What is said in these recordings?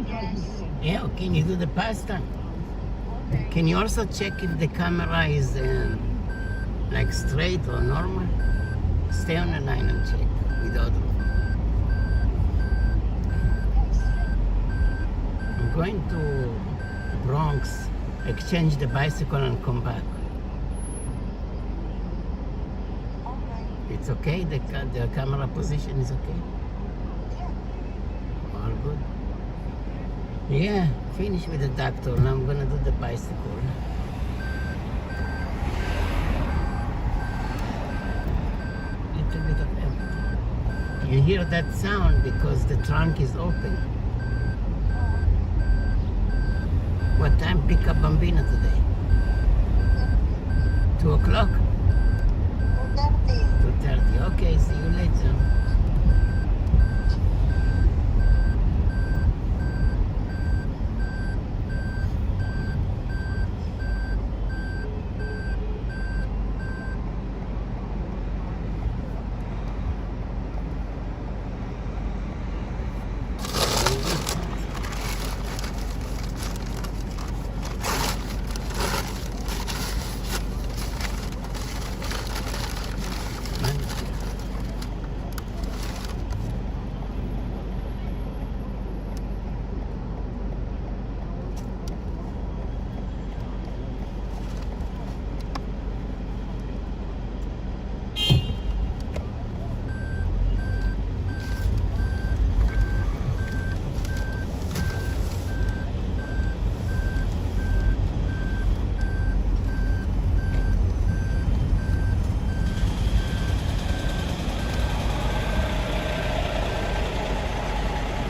Yes. Yeah, can you do the pasta? Okay. Can you also check if the camera is like straight or normal? Stay on the line and check with the other one. I'm going to Bronx, exchange the bicycle and come back. Okay. It's okay? The camera position is okay? Yeah. All good? Yeah, finish with the doctor. Now I'm gonna do the bicycle. Little bit of everything. You hear that sound because the trunk is open. What time pick up Bambina today? 2 o'clock? 2:30. Okay, see you later.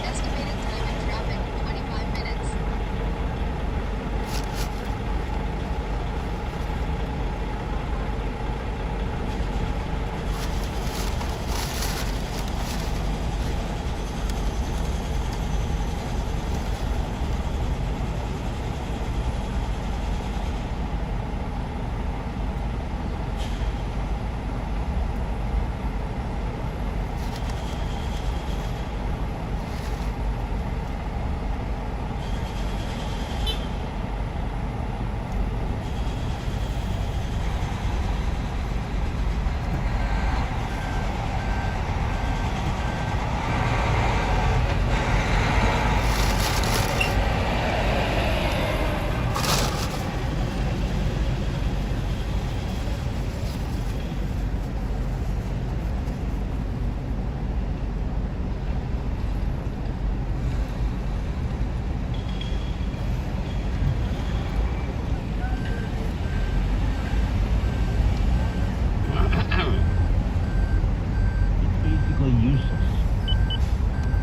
Estimated time in traffic, 25 minutes.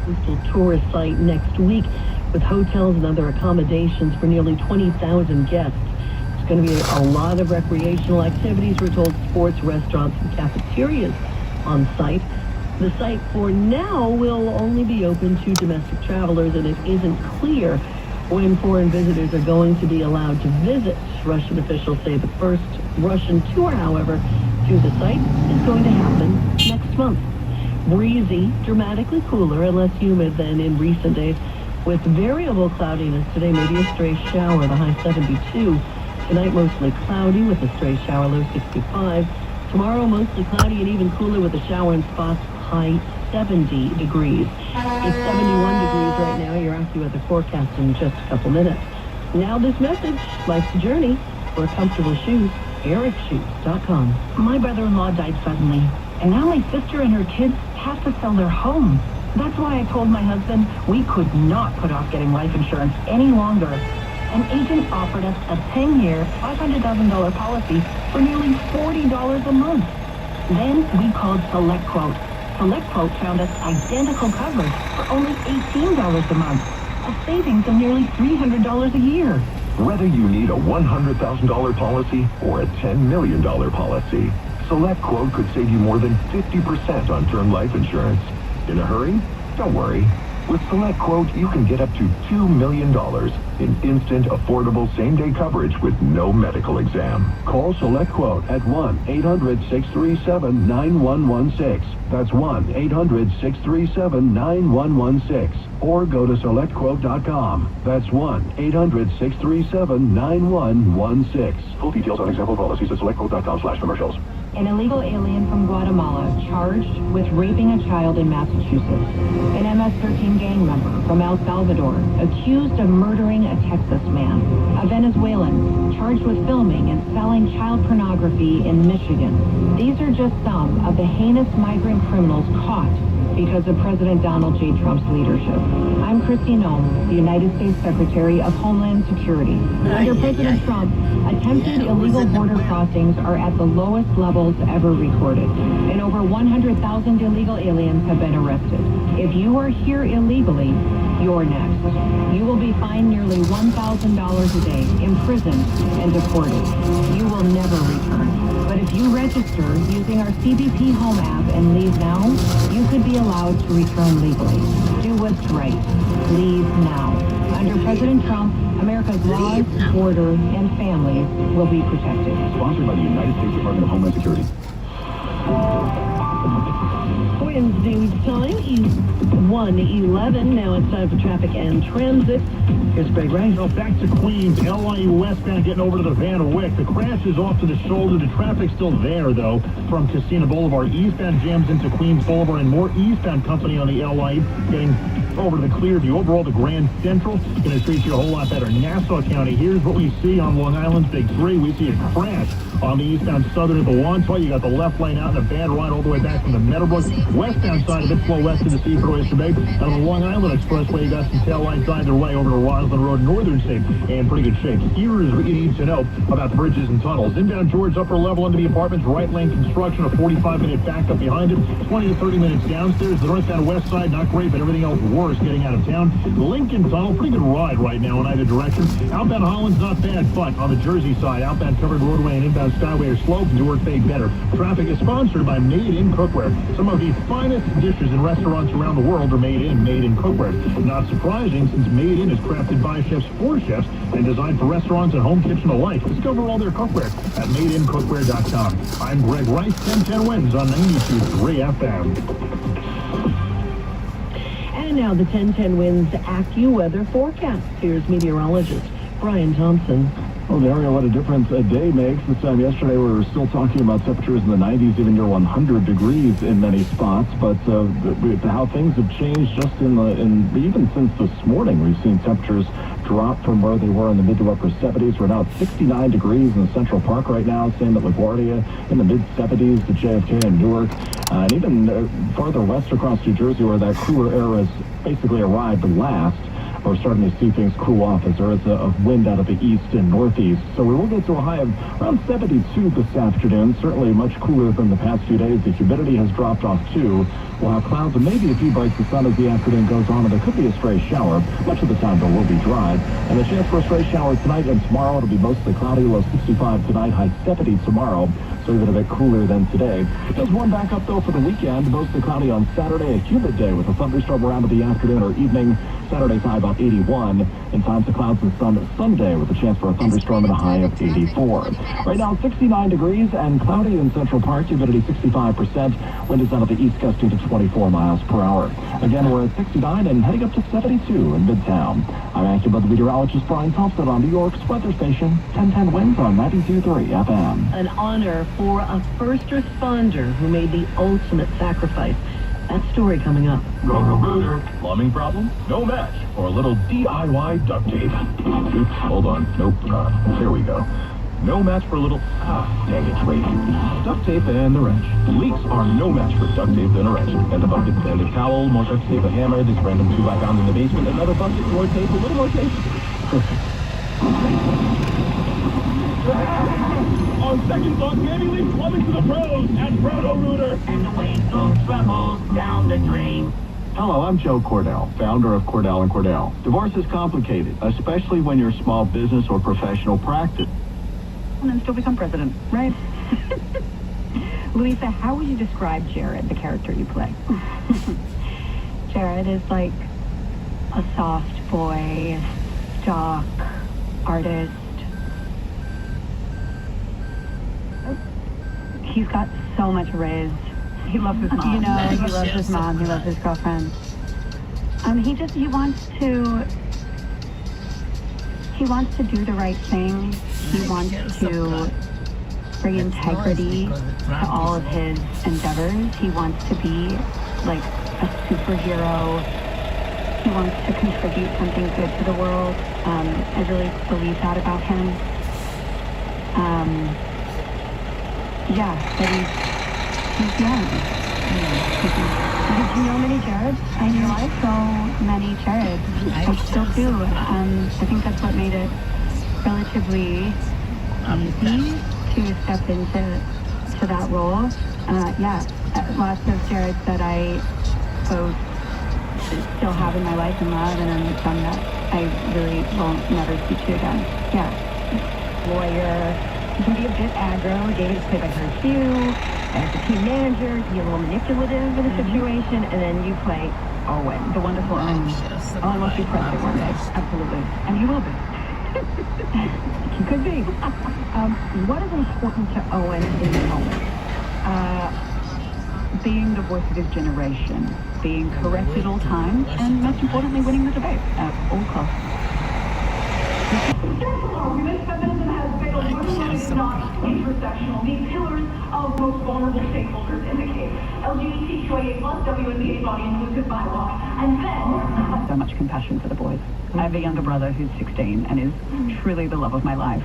Coastal tourist site next week with hotels and other accommodations for nearly 20,000 guests. It's going to be a lot of recreational activities. We're told sports, restaurants, and cafeterias on site. The site for now will only be open to domestic travelers, and it isn't clear when foreign visitors are going to be allowed to visit. Russian officials say the first Russian tour, however, to the site is going to happen next month. Breezy, dramatically cooler and less humid than in recent days, with variable cloudiness today, maybe a stray shower, the high 72. Tonight, mostly cloudy with a stray shower, low 65. Tomorrow, mostly cloudy and even cooler with a shower in spots, high 70 degrees. It's 71 degrees right now. Your AccuWeather forecast in just a couple minutes. Now this message, life's a journey. For comfortable shoes, ericshoes.com. My brother-in-law died suddenly, and now my sister and her kids have to sell their home. That's why I told my husband we could not put off getting life insurance any longer. An agent offered us a 10-year, $500,000 policy for nearly $40 a month. Then we called SelectQuote. SelectQuote found us identical coverage for only $18 a month, a savings of nearly $300 a year. Whether you need a $100,000 policy or a $10 million policy, SelectQuote could save you more than 50% on term life insurance. In a hurry? Don't worry. With Select Quote, you can get up to $2 million in instant, affordable, same-day coverage with no medical exam. Call Select Quote at 1-800-637-9116. That's 1-800-637-9116. Or go to SelectQuote.com. That's 1-800-637-9116. Full details on example policies at SelectQuote.com/commercials. An illegal alien from Guatemala charged with raping a child in Massachusetts. An MS-13 gang member from El Salvador accused of murdering a Texas man. A Venezuelan charged with filming and selling child pornography in Michigan. These are just some of the heinous migrant criminals caught because of President Donald J. Trump's leadership. I'm Christy Nome, the United States Secretary of Homeland Security. Under President Trump, attempted illegal border crossings are at the lowest levels ever recorded, and over 100,000 illegal aliens have been arrested. If you are here illegally, you're next. You will be fined nearly $1,000 a day, imprisoned, and deported. You will never return. But if you register using our CBP Home app and leave now, you could be allowed to return legally. Do what's right. Leave now. Under President Trump, America's laws, border, and families will be protected. Sponsored by the United States Department of Homeland Security. Wednesday time is 1:11. Now it's time for traffic and transit. Here's Greg Rice. So back to Queens, LIU westbound getting over to the Van Wyck. The crash is off to the shoulder. The traffic's still there, though, from Casino Boulevard. Eastbound jams into Queens Boulevard, and more eastbound company on the LIU getting over to the Clearview. Overall, the Grand Central going to treat you a whole lot better. Nassau County, here's what we see on Long Island's Big 3. We see a crash on the eastbound Southern at the Wandsworth. You got the left lane out and a bad ride all the way back from the Meadowbrook. Westbound side of it, flow west of the Seaford Oyster Bay. On the Long Island Expressway, you got some tail lights either way over to Roslyn Road, northern state, in pretty good shape. Here is what you need to know about the bridges and tunnels. Inbound George, upper level into the apartments, right lane construction, a 45-minute backup behind it, 20 to 30 minutes downstairs. The northbound west side, not great, but everything else worse getting out of town. Lincoln Tunnel, pretty good ride right now in either direction. Outbound Holland's not bad, but on the Jersey side, outbound covered roadway and inbound Skyway are slow. Newark Bay better. Traffic is sponsored by Made in Cookware. Some of the finest dishes in restaurants around the world are made in Cookware. Not surprising, since Made in is crafted by chefs for chefs and designed for restaurants and home kitchen alike. Discover all their cookware at madeincookware.com. I'm Greg Rice, 1010 Wins on 92.3 FM. And now the 1010 Winds AccuWeather forecast. Here's meteorologist Brian Thompson. Well, Daria, what a difference a day makes. This time yesterday, we were still talking about temperatures in the 90s, even near 100 degrees in many spots. But how things have changed just even since this morning, we've seen temperatures drop from where they were in the mid to upper 70s. We're now at 69 degrees in Central Park right now, same at LaGuardia, in the mid 70s to JFK and Newark, and even farther west across New Jersey, where that cooler air has basically arrived last. We're starting to see things cool off as there is a wind out of the east and northeast. So we will get to a high of around 72 this afternoon, certainly much cooler than the past few days. The humidity has dropped off too. We'll have clouds and maybe a few breaks of sun as the afternoon goes on, and there could be a stray shower. Much of the time, though, will be dry. And the chance for a stray shower tonight and tomorrow. It'll be mostly cloudy, low 65 tonight, high 70 tomorrow. So even a bit cooler than today. It does warm back up, though, for the weekend. Mostly cloudy on Saturday, a humid day with a thunderstorm around in the afternoon or evening. Saturday's high about 81. And times of clouds and sun Sunday with a chance for a thunderstorm and a high of 84. Right now, 69 degrees and cloudy in Central Park. Humidity 65%. Wind is out of the east gusting to 24 miles per hour. Again, we're at 69 and heading up to 72 in Midtown. I'm AccuWeather meteorologist Brian Thompson on New York's weather station, 1010 Winds on 92.3 FM. An honor for a first responder who made the ultimate sacrifice. That story coming up. Roto-Rooter. Plumbing problem? No match for a little DIY duct tape. Oops, hold on. Nope. There we go. No match for a little... dang it, wait. Duct tape and the wrench. Leaks are no match for duct tape and a wrench. And a bucket, and a towel, more duct tape, a hammer, this random 2x-pound in the basement, another bucket, more tape, a little more tape. Perfect. On second thought, Danny Lee's plumbing to the pros at Roto-Rooter. And the waste goes travels down the drain. Hello, I'm Joe Cordell, founder of Cordell & Cordell. Divorce is complicated, especially when you're small business or professional practice. And then still become president, right? Louisa, how would you describe Jared, the character you play? Jared is like a soft boy, stock artist. He's got so much riz. He loves his mom. You know, he loves his mom. He loves his girlfriend. He wants to do the right thing. He wants to bring integrity to all of his endeavors. He wants to be like a superhero. He wants to contribute something good to the world. I really believe that about him. Yeah, but he's young. Did you know many Jareds? I knew so many Jareds. I still do. I think that's what made it relatively easy to step into that role. Lots of Jareds that I both still have in my life and love, and then some that I really will never speak to again. Yeah. Lawyer. You can be a bit aggro. David's played by her Hugh. As a team manager, be a little manipulative in a situation, and then you play Owen, the wonderful Owen. Owen will be president one day. Absolutely. And you will be. He could be. What is important to Owen in the moment? Being the voice of his generation, being correct at all times, and most importantly, winning the debate at all costs. Feminism has failed when it's not intersectional. These pillars of most vulnerable stakeholders indicate LGBTQIA+, WNBA body inclusive bylaw, and then So much compassion for the boys. I have a younger brother who's 16 and is truly the love of my life.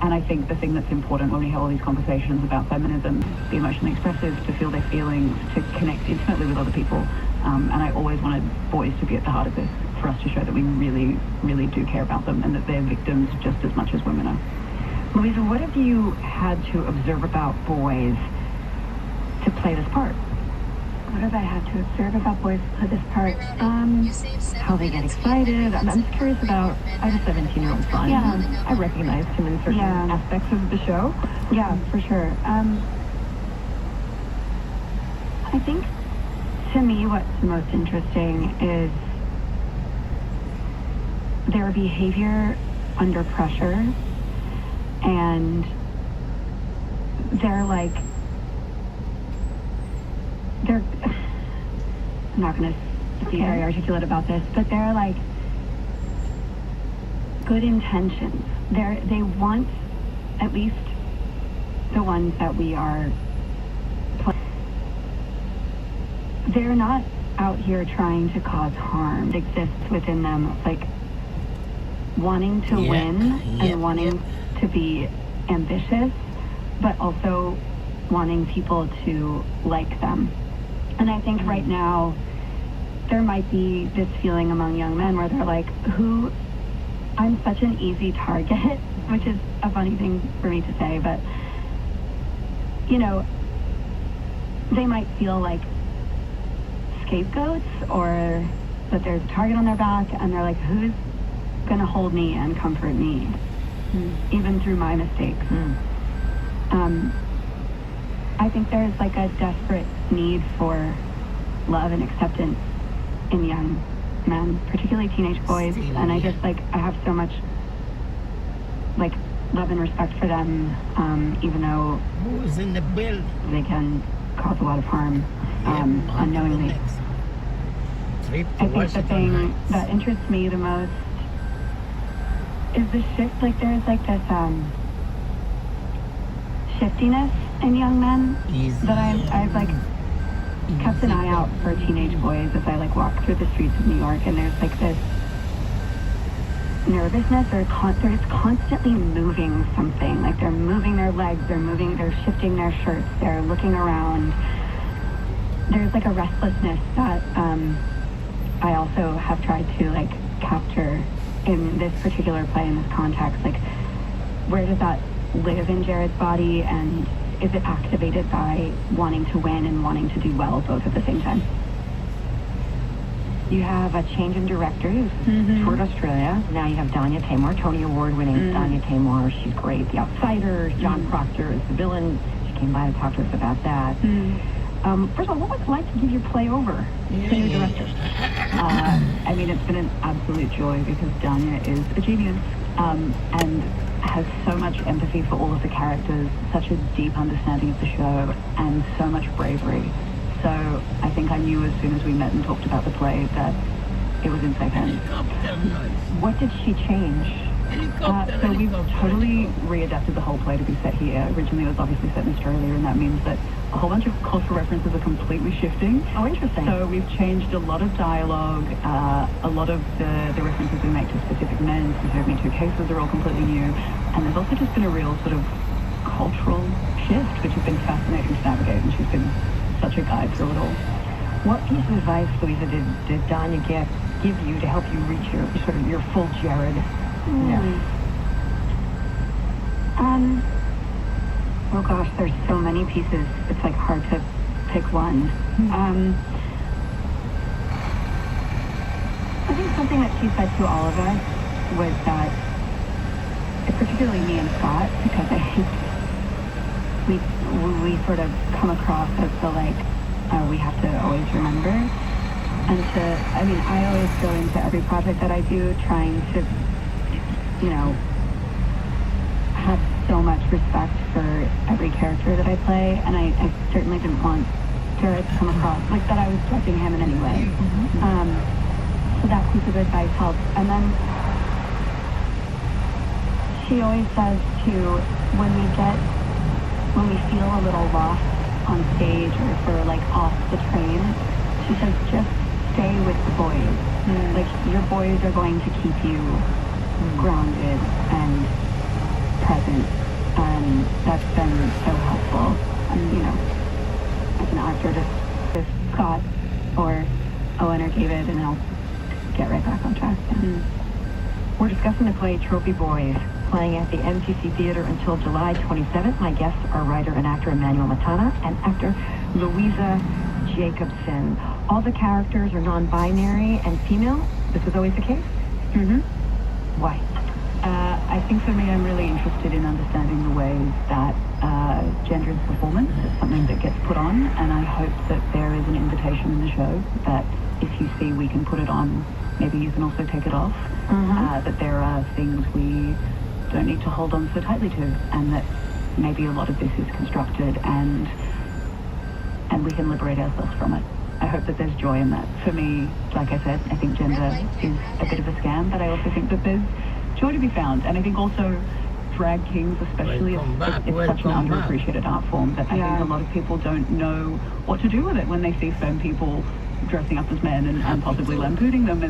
And I think the thing that's important when we have all these conversations about feminism, be emotionally expressive, to feel their feelings, to connect intimately with other people. And I always wanted boys to be at the heart of this, for us to show that we really, really do care about them and that they're victims just as much as women are. Louisa, what have you had to observe about boys to play this part? What have I had to observe about boys to play this part? How they get excited. I'm just curious about, I have a 17-year-old son. Yeah. I recognized him in certain aspects of the show. Yeah, for sure. I think, to me, what's most interesting is their behavior under pressure, and they're I'm not going to be very articulate about this, but they're like good intentions. They want, at least the ones that we are playing, they're not out here trying to cause harm. It exists within them, like wanting to win and wanting to be ambitious, but also wanting people to like them. And I think right now there might be this feeling among young men where they're like, I'm such an easy target, which is a funny thing for me to say, but you know, they might feel like scapegoats, or that there's a target on their back, and they're like, who's gonna hold me and comfort me, even through my mistakes? I think there's like a desperate need for love and acceptance in young men, particularly teenage boys, and I just I have so much like love and respect for them, even though Who's in the building? they can cause a lot of harm unknowingly. I think the thing that interests me the most is the shift. Like there's like this shiftiness in young men that I've like kept an eye out for teenage boys as I like walk through the streets of New York, and there's like this nervousness, or they're just constantly moving something. Like they're moving their legs, they're shifting their shirts, they're looking around. There's like a restlessness that I also have tried to like capture in this particular play, in this context. Like, where does that live in Jared's body, and is it activated by wanting to win and wanting to do well both at the same time? You have a change in directors, toured Australia. Now you have Danya Tamor, Tony Award-winning Danya Tamor. She's great. The Outsiders, John Proctor is the villain. She came by to talk to us about that. First of all, what was it like to give your play over to new directors? I mean, it's been an absolute joy because Danya is a genius and has so much empathy for all of the characters, such a deep understanding of the show, and so much bravery. So I think I knew as soon as we met and talked about the play that it was in safe hands. What did she change? So we've totally readapted the whole play to be set here. Originally it was obviously set in Australia, and that means that a whole bunch of cultural references are completely shifting. Oh, interesting. So we've changed a lot of dialogue, a lot of the references we make to specific men, specific Me Too cases are all completely new. And there's also just been a real sort of cultural shift, which has been fascinating to navigate, and she's been such a guide through it all. What piece of advice, Louisa, did Danya give you to help you reach your full Jared? Oh gosh, there's so many pieces. It's like hard to pick one. I think something that she said to all of us was that, particularly me and Scott, because I think we sort of come across as the we have to always remember. And I always go into every project that I do trying to, have so much respect for every character that I play, and I certainly didn't want Jared to come across like that I was judging him in any way. So that piece of advice helps. And then she always says too, when we feel a little lost on stage or if we're off the train, she says just stay with the boys. Your boys are going to keep you grounded and present, and that's been so helpful. As an actor, just with Scott or Owen or David, and I'll get right back on track. We're discussing the play Trophy Boys, playing at the MTC Theater until July 27th. My guests are writer and actor Emmanuel Matana and actor Louisa Jacobson. All the characters are non-binary and female. This was always the case? Why? I think for me, I'm really interested in understanding the ways that gendered performance is something that gets put on, and I hope that there is an invitation in the show that if you see we can put it on, maybe you can also take it off. That there are things we don't need to hold on so tightly to, and that maybe a lot of this is constructed, and we can liberate ourselves from it. I hope that there's joy in that. For me, like I said, I think gender is a bit of a scam, but I also think that there's joy to be found. And I think also drag kings especially, it's such an underappreciated art form that I think a lot of people don't know what to do with it when they see femme people dressing up as men and possibly lampooning them.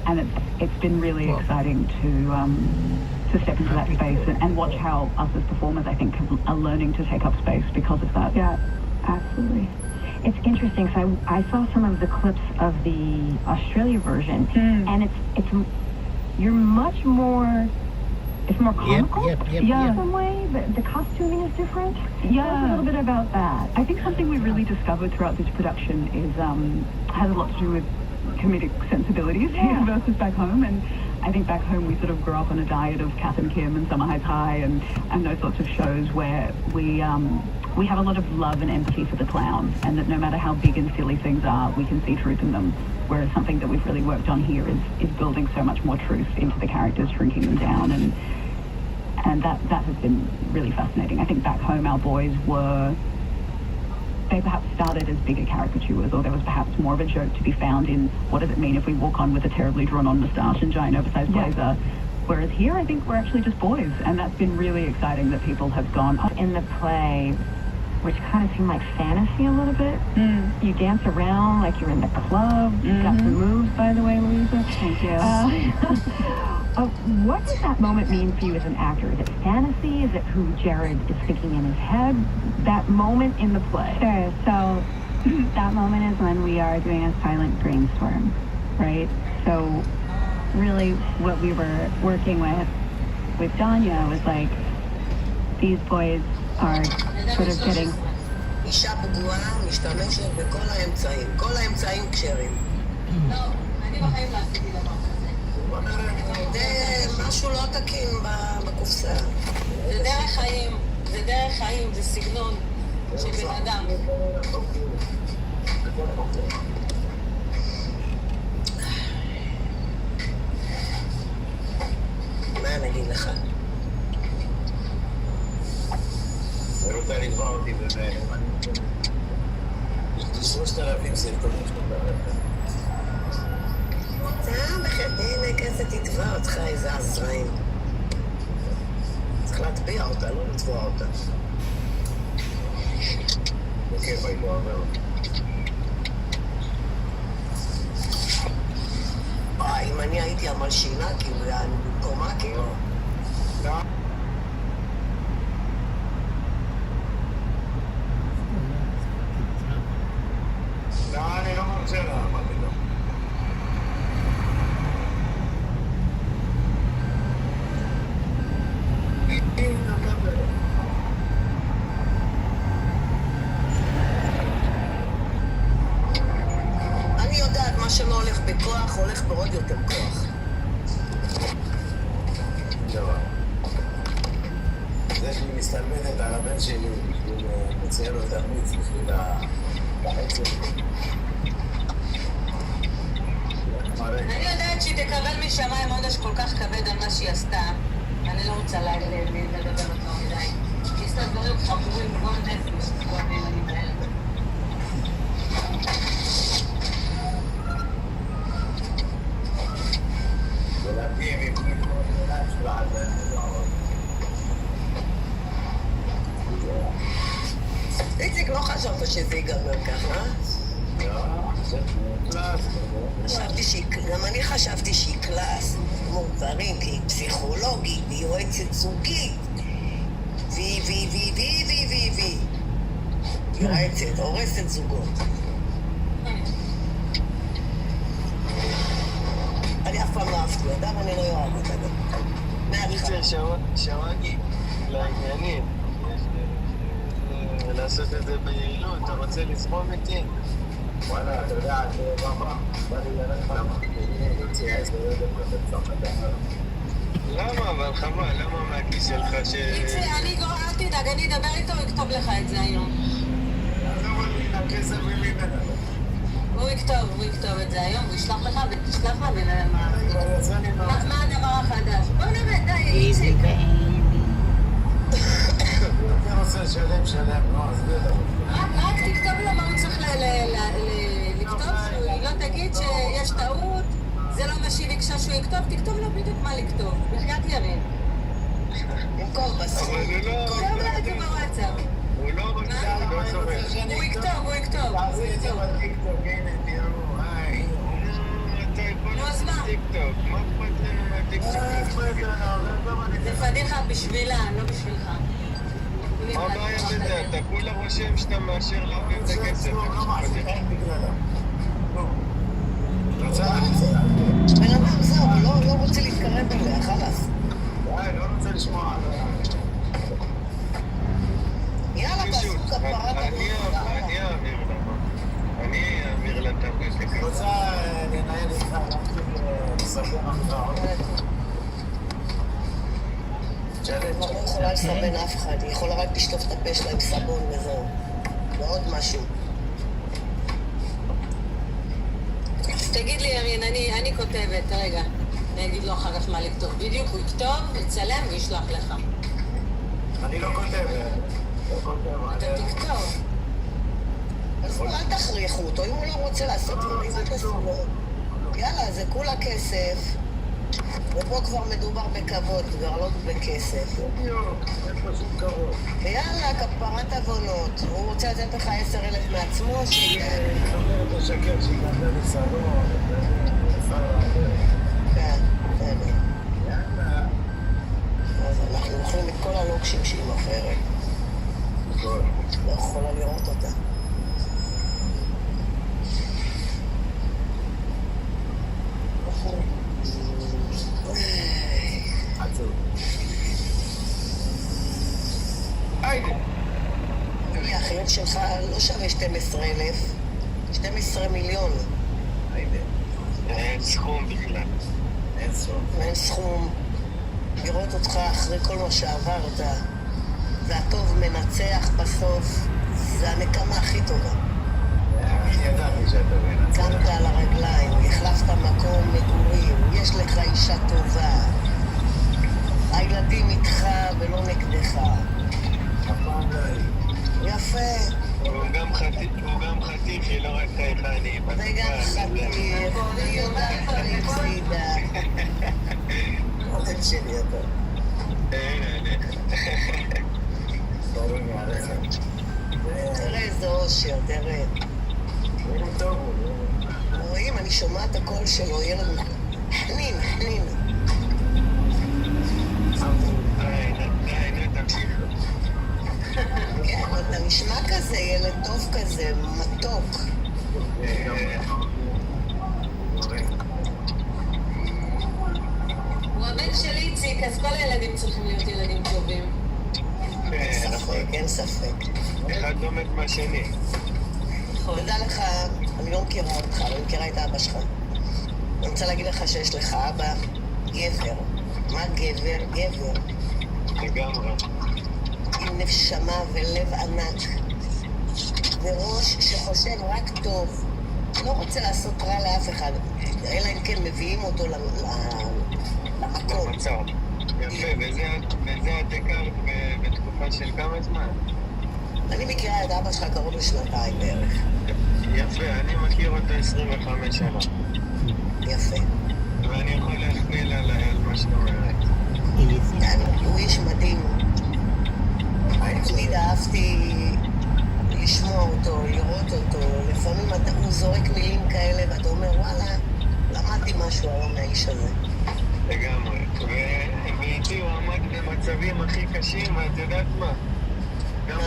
And it's been really exciting to step into that space and watch how us as performers, I think, are learning to take up space because of that. Yeah, absolutely. It's interesting, so I saw some of the clips of the Australia version, and you're much more, it's more comical in some way, but the costuming is different. Tell us a little bit about that. I think something we really discovered throughout this production is has a lot to do with comedic sensibilities here versus back home. And I think back home we sort of grew up on a diet of Kath and Kim and Summer Heights High and those sorts of shows where we have a lot of love and empathy for the clown, and that no matter how big and silly things are, we can see truth in them. Whereas something that we've really worked on here is building so much more truth into the characters, shrinking them down, and that has been really fascinating. I think back home our boys they perhaps started as bigger caricatures, or there was perhaps more of a joke to be found in what does it mean if we walk on with a terribly drawn-on moustache and giant oversized blazer. Whereas here, I think we're actually just boys, and that's been really exciting that people have gone in the play, which kind of seemed like fantasy a little bit. You dance around like you're in the club. You've got some moves, by the way, Louisa. Thank you. What does that moment mean for you as an actor? Is it fantasy? Is it who Jared is thinking in his head? That moment in the play. Sure. So that moment is when we are doing a silent brainstorm, right? So really what we were working with Danya was like, these boys are sort of getting... אישה פגועה משתמשת בכל האמצעים, כל האמצעים כשרים. לא, אני בחיים לא עשיתי דבר כזה. זה משהו לא תקין בקופסה. זה דרך חיים, זה סגנון. של בן אדם. מה אני אגיד לך? אני רוצה לתבוע אותי יש לי 3,000 סרטונים שאתה בחייאת כזה תתבע אותך איזה עזראים. צריך להטביע אותה, לא לתבוע אותה. בכיף הייתי אומר. אם אני הייתי המלשינה, כאילו, אני במקומה, כאילו. לא, אני לא מרצה לה, מה פתאום. אני יודעת, מה שלא הולך בכוח, הולך בעוד יותר כוח. דבר. זה שהיא מסתלבטת על הבן שלי, בשביל לציין לו תרמיץ, בשביל החצי. אני יודעת שהיא תקבל משמיים עונש כל כך כבד על מה שהיא עשתה. אני לא רוצה לדבר אותו מדי. היא עשתה דברים חמורים כמו נפש, כל הילדים האלה. ולהביא מבנים של העזר. איציק, לא חשבת שזה ייגמר ככה? חשבתי גם אני חשבתי שהיא קלאס, כמו דברים, כי היא פסיכולוגית, והיא יועצת זוגית. והיא יועצת, הורסת זוגות. אני אף פעם לא אהבתי אותה, ואני לא אוהב אותה. מהתחלה. שוואגי, לעניינים. לעשות את זה ביעילות, אתה רוצה לזרום איתי? וואלה, אתה יודע, בא לי ללכת למה? יוציא עז ויודע מה אתה למה? אבל חבל, למה מהכיס שלך ש... אני לא, אל תדאג, אני אדבר איתו, הוא יכתוב לך את זה היום. למה לי לכסף ממנה? הוא יכתוב את זה היום, הוא ישלח לך ותשלח לך מה הדבר החדש? בוא נראה, די, איציק. אני רוצה שלם, לא, אז בטח. רק תכתוב לו מה הוא צריך לכתוב, שהיא לא תגיד שיש טעות, זה לא מה שהיא ביקשה שהוא יכתוב, תכתוב לו בדיוק מה לכתוב, בחייאת ירין. במקום בסוף. אבל הוא לא... תכתוב לו את זה בוואטסאפ. הוא לא רוצה, הוא לא סומך. הוא יכתוב. תעשי את זה בטיקטוק, הנה, תראו, היי. אתה יכול לעשות טיקטוק, מה אכפת לנו מהטיקטוק? זה פדיחה בשבילה, לא בשבילך. מה הבעיה בזה? אתה כולה רושם שאתה מאשר להביא את הכסף. לא מעשי, אין בגללה. לא. רוצה להחזיר. בן אדם זהו, לא רוצה להתקרב אליה, חלאס. די, לא רוצה לשמוע. יאללה, תעשו כפרה בנושא. אני אעביר לה את הכסף. רוצה לנהל איתך, להמשיך לספר אחר. היא לא יכולה לסבן אף אחד, היא יכולה רק לשטוף את הפה שלה עם סבון וזהו. ועוד משהו. תגיד לי, ירין, אני כותבת, רגע. אני אגיד לו אחר כך מה לכתוב. בדיוק הוא יכתוב, יצלם וישלח לך. אני לא כותב. אתה תכתוב. אז אל תכריחו אותו, אם הוא לא רוצה לעשות דברים, זה תעשו לו. יאללה, זה כולה כסף. ופה כבר מדובר בכבוד, כבר לא בכסף. אין פה שום כבוד. ויאללה, כפרת עוונות. הוא רוצה לתת לך 10,000 מעצמו, שומר את השקר שיגנדה לסלון, כן, בסדר. יאללה. אז אנחנו אוכלים את כל הלוקשים שהיא מוכרת. לא יכולה לראות אותה. החיוב שלך לא שווה 12,000, 12 מיליון. אין סכום בכלל. אין סכום. לראות אותך אחרי כל מה שעברת, והטוב מנצח בסוף, זה הנקמה הכי טובה. ידעתי שאתה מנצח. קמת על הרגליים, החלפת מקום מגורים, יש לך אישה טובה. הילדים איתך ולא נגדך. הפעם לא היא. יפה. הוא גם חתיכי, לא רק חייכני. וגם חתיך, ויודעת פריצידה. עוד שלי אתה. סורים מהרחם. תראה איזה אושר, תראה. הוא טוב, רואים, אני שומעת הקול שלו, ילד חנין, חנין. די, תמשיך. כן, אתה נשמע כזה, ילד טוב כזה, מתוק. הוא הבן שלי איציק, אז כל הילדים צריכים להיות ילדים טובים. אין ספק, אין ספק. אחד לומד מהשני. תדע לך, אני לא מכירה אותך, אני מכירה את אבא שלך. אני רוצה להגיד לך שיש לך אבא גבר. מה גבר? גבר. לגמרי. עם נשמה ולב ענק. וראש שחושב רק טוב. לא רוצה לעשות רע לאף אחד, אלא אם כן מביאים אותו למקום. למצב. יפה, וזה את הכרת בתקופה של כמה זמן? אני מכירה את אבא שלך קרוב לשנתיים בערך. יפה, אני מכיר אותו 25 שנה. יפה. ואני יכול להכפיל על מה שאתה אומרת. הוא איש מדהים. תמיד אהבתי לשמוע אותו, לראות אותו. לפעמים הוא זורק מילים כאלה ואתה אומר, וואלה, למדתי משהו היום מהאיש הזה. לגמרי. ואיתי הוא עמד במצבים הכי קשים, ואת יודעת מה? גם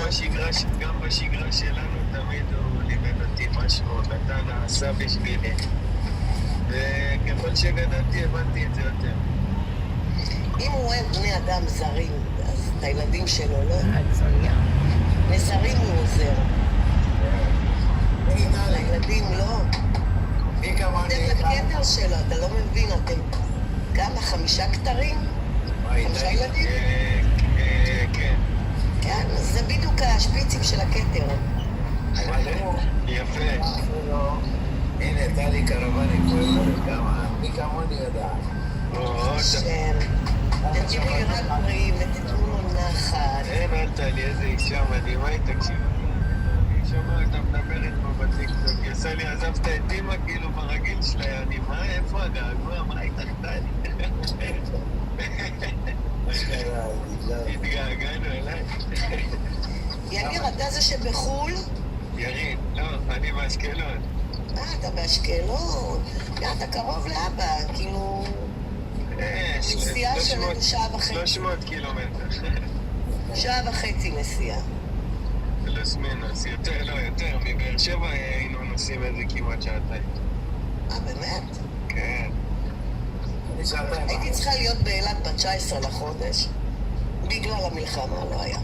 בשגרה שלנו תמיד הוא לימד אותי משהו, נתן עשה בשבילי. וככל שגדלתי הבנתי את זה יותר. אם הוא אוהב בני אדם זרים, אז את הילדים שלו, לא? לזרים הוא עוזר. לילדים לא. אתם לקטר שלו, אתה לא מבין, אתם כמה? 5 כתרים? 5 ילדים? כן. כן, זה בדיוק השפיצים של הכתר. יפה. הנה, טלי קרבני פה יכולת כמה, מי כמוני יודע. תתראי רק בריאים ותתנו לו נחת. אין, אל טלי, איזה אישה מדהימה, היא תקשיב. אני שומע אותה מדברת פה בטיקטוק. היא עושה לי, עזבת את אימא כאילו ברגיל שלה, אני, מה, איפה הגעגוע, מה איתך טלי? התגעגענו אליי. יניר, אתה זה שבחול? ירין, לא, אני באשקלון. אתה באשקלון. אתה קרוב לאבא, כאילו... נסיעה של 1.5 שעה. 300 קילומטר. 1.5 שעה נסיעה. פלוס מינוס, יותר, לא, יותר. מבאר שבע היינו נוסעים איזה כמעט שעתיים. באמת? כן. הייתי צריכה להיות באילת ב-19 לחודש. בגלל המלחמה לא היה.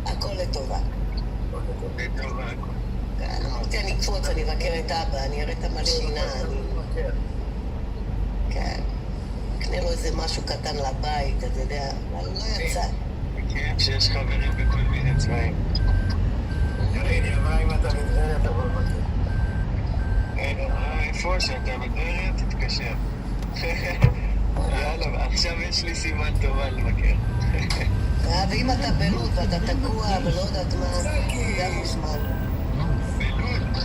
הכל לטובה. לטובה הכל. כן, אמרתי, אני אקפוץ, אני אבקר את אבא, אני אראה את המלשינה, כן. אקנה לו איזה משהו קטן לבית, אתה יודע, אבל לא יצא. כן, שיש חברים בכל מיני צבעים. ירין, יבוא אם אתה מתגרת, אבל מכיר. איפה שאתה מתגרת, תתקשר. יאללה, עכשיו יש לי סימן טובה לבקר. ואם אתה בלוד ואתה תקוע ולא יודעת מה, גם מזמן. בלוד?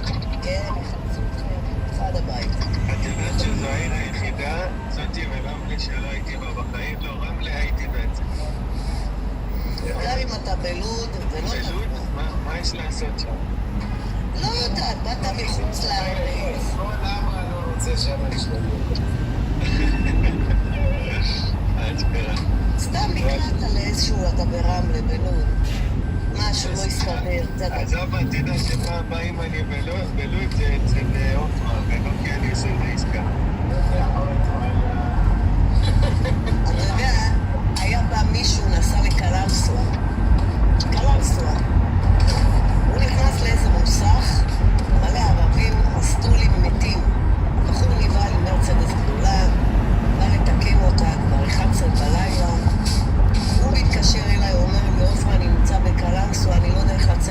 כן, יחפשו אותך עד הבית. את יודעת שזו העיר היחידה, זאתי ברמלה שלא הייתי בה בחיים, לא, רמלה הייתי בעצם. גם אם אתה בלוד ולא... בלוד? מה יש לעשות שם? לא יודעת, באת מחוץ לארץ. למה לא רוצה שם להשתלב? סתם נקלעת לאיזשהו, אתה ברמלה, בלוד. משהו לא יסתדר. עזוב, את יודעת שפעם באים אני בלוד זה אצל אופרה, ולא כי אני עושה את העסקה. אתה יודע, היה בא מישהו, נסע לקלנסווה. קלנסווה. הוא נכנס לאיזה מוסך, מלא ערבים, מסטולים מתים. בחור נבהל עם מרצדס גדולה, בא לתקן אותה כבר 11 בלילה. הוא מתקשר אליי, אומר לי, אופרה, אני נמצא בקלנסווה, אני לא יודע איך לצאת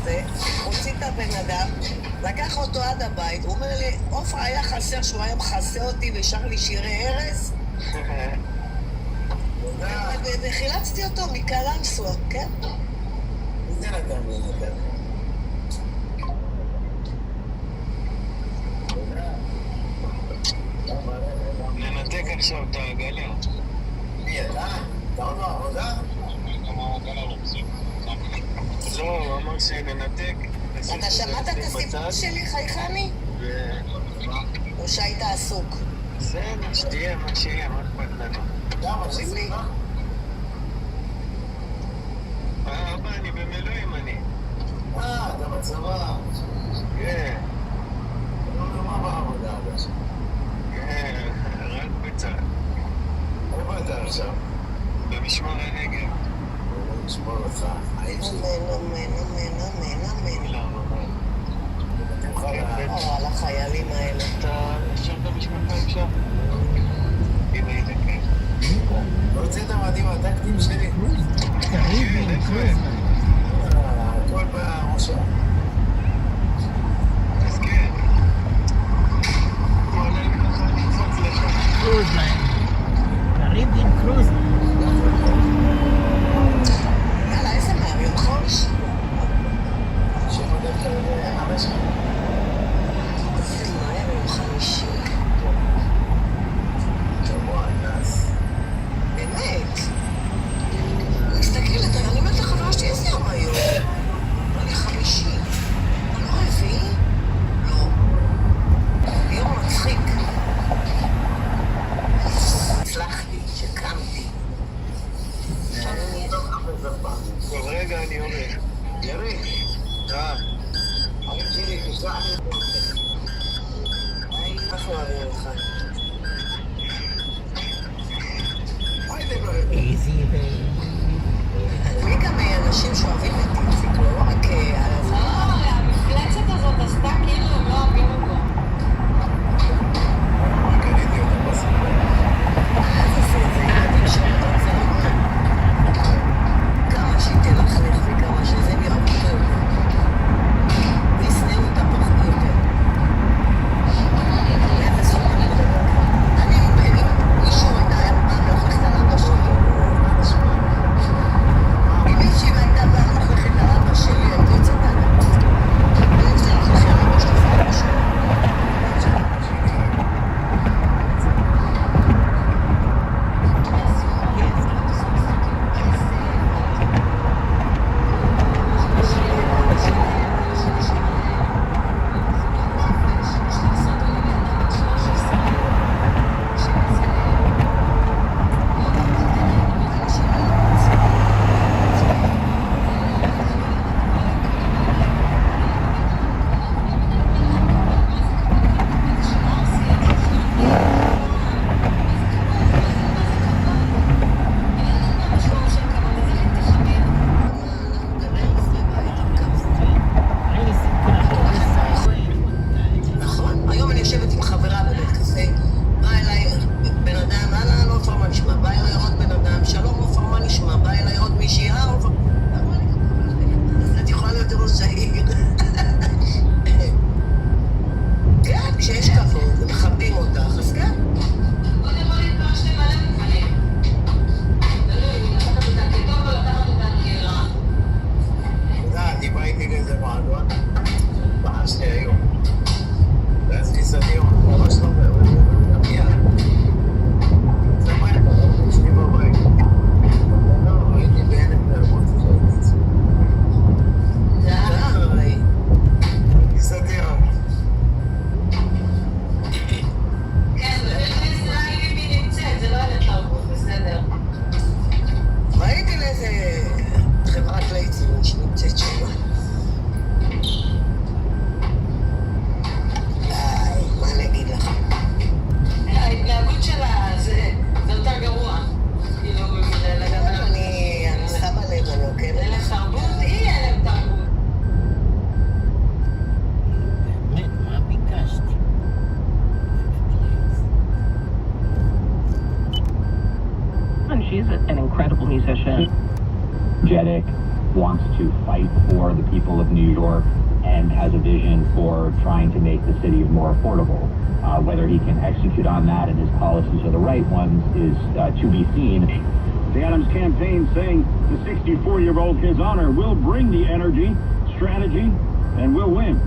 הזה, הוציא את הבן אדם, לקח אותו עד הבית, הוא אומר לי, עופרה היה חסר שהוא היה מכסה אותי ושר לי שירי ארז? וחילצתי אותו מקלנסווה, כן? זה נתן לי נתן. ננתק עכשיו את העגלה. מי אתה? אתה עוד בעבודה? לא, הוא אמר שננתק. אתה שמעת את הסיפור שלי, חייכני? או שהיית עסוק? בסדר, שתהיה מה שיהיה, מה אכפת לנו? למה? תקשיב לי. אבא, אני במילואים אני. אתה בצבא. כן. לא, מה בעבודה עד עכשיו? כן, רק בצד. איפה אתה עכשיו? במשמר הנגב. לשמור אותך, חיים שלי. אמן, אמן, אמן, אמן. למה? על החיילים האלה. אתה ישבת במשפחה שם? הנה, הנה, כן. אתה רוצה את המדים הטקטיים שלי? כן, איפה הם? הכל בראשה. אז כן. בוא עליהם ככה לקפוץ לך. Cruise line. Caribbean cruise line. יאללה, איזה מהר, יום חוש? שמודד כזה 5 שנים. איזה מהר, יום חמישי. שבוע ענס. באמת. מסתכלת, אני אומרת לחברה שלי, איזה יום היום? אמרה לי חמישי. אתה לא רביעי? לא. יום מצחיק. הצלחתי, שקמתי. טוב, רגע, אני אומר. ירי, חיים שלי, תשלח לי. אנחנו אוהבים אותך. Easy baby. אני גם אנשים שאוהבים את איציק, לא רק אהבה. המפלצת הזאת עשתה כאילו הם לא אוהבים אותו. קניתי אותה בסיפור. זה ילדים שאתה רוצה לומר. כמה שהיא תלכלך וכמה שזה נראה טוב. וישנאו אותה פחות יותר. איזה סוג אני מדבר. אני, מישהו היה פעם ללכת על אבא שלי. אם מישהי הייתה באה ללכת על אבא שלי, הייתי יוצאת עליו. אני רוצה ללכת על אבא שלי, זה אבא שלי. נכון, היום אני יושבת עם חברה בבית קפה, בא אליי בן אדם, אהלן עופר, מה נשמע? בא אליי עוד בן אדם, שלום עופר, מה נשמע? בא אליי עוד מישהי, עופר. את יכולה להיות ראש העיר. כן, כשיש כבוד ומכבדים אותך, אז כן. אני באתי לאיזה מועדון, בחשתי היום. ואז ניסתי יום, ממש לא יאללה. זה מה היה, ישני בבית. לא, הייתי בהלם מהרבות הזאת. די. ניסתי יום. כן, היא נמצאת, זה לא היה תרבות, בסדר. ראיתי לאיזה חברת לייצים שנמצאת שם. מה אני אגיד לך? ההתנהגות שלה זה יותר גרוע. כאילו, לדבר. אני שמה לב, אני עוקבת. אין לך תרבות, היא אין להם תרבות. באמת, מה ביקשתי? And she's an incredible musician. Jetic. wants to fight for the people of New York and has a vision for trying to make the city more affordable. Whether he can execute on that and his policies are the right ones is to be seen. The Adams campaign saying the 64-year-old His Honor will bring the energy, strategy, and will win.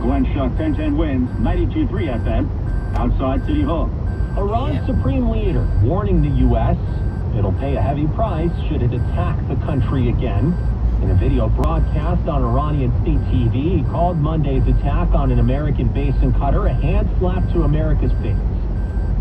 Glenn Shuck, 1010 wins, 92.3 FM, outside City Hall. Iran's supreme leader warning the U.S. it'll pay a heavy price should it attack the country again. In a video broadcast on Iranian state TV, he called Monday's attack on an American base in Qatar a hand slap to America's face.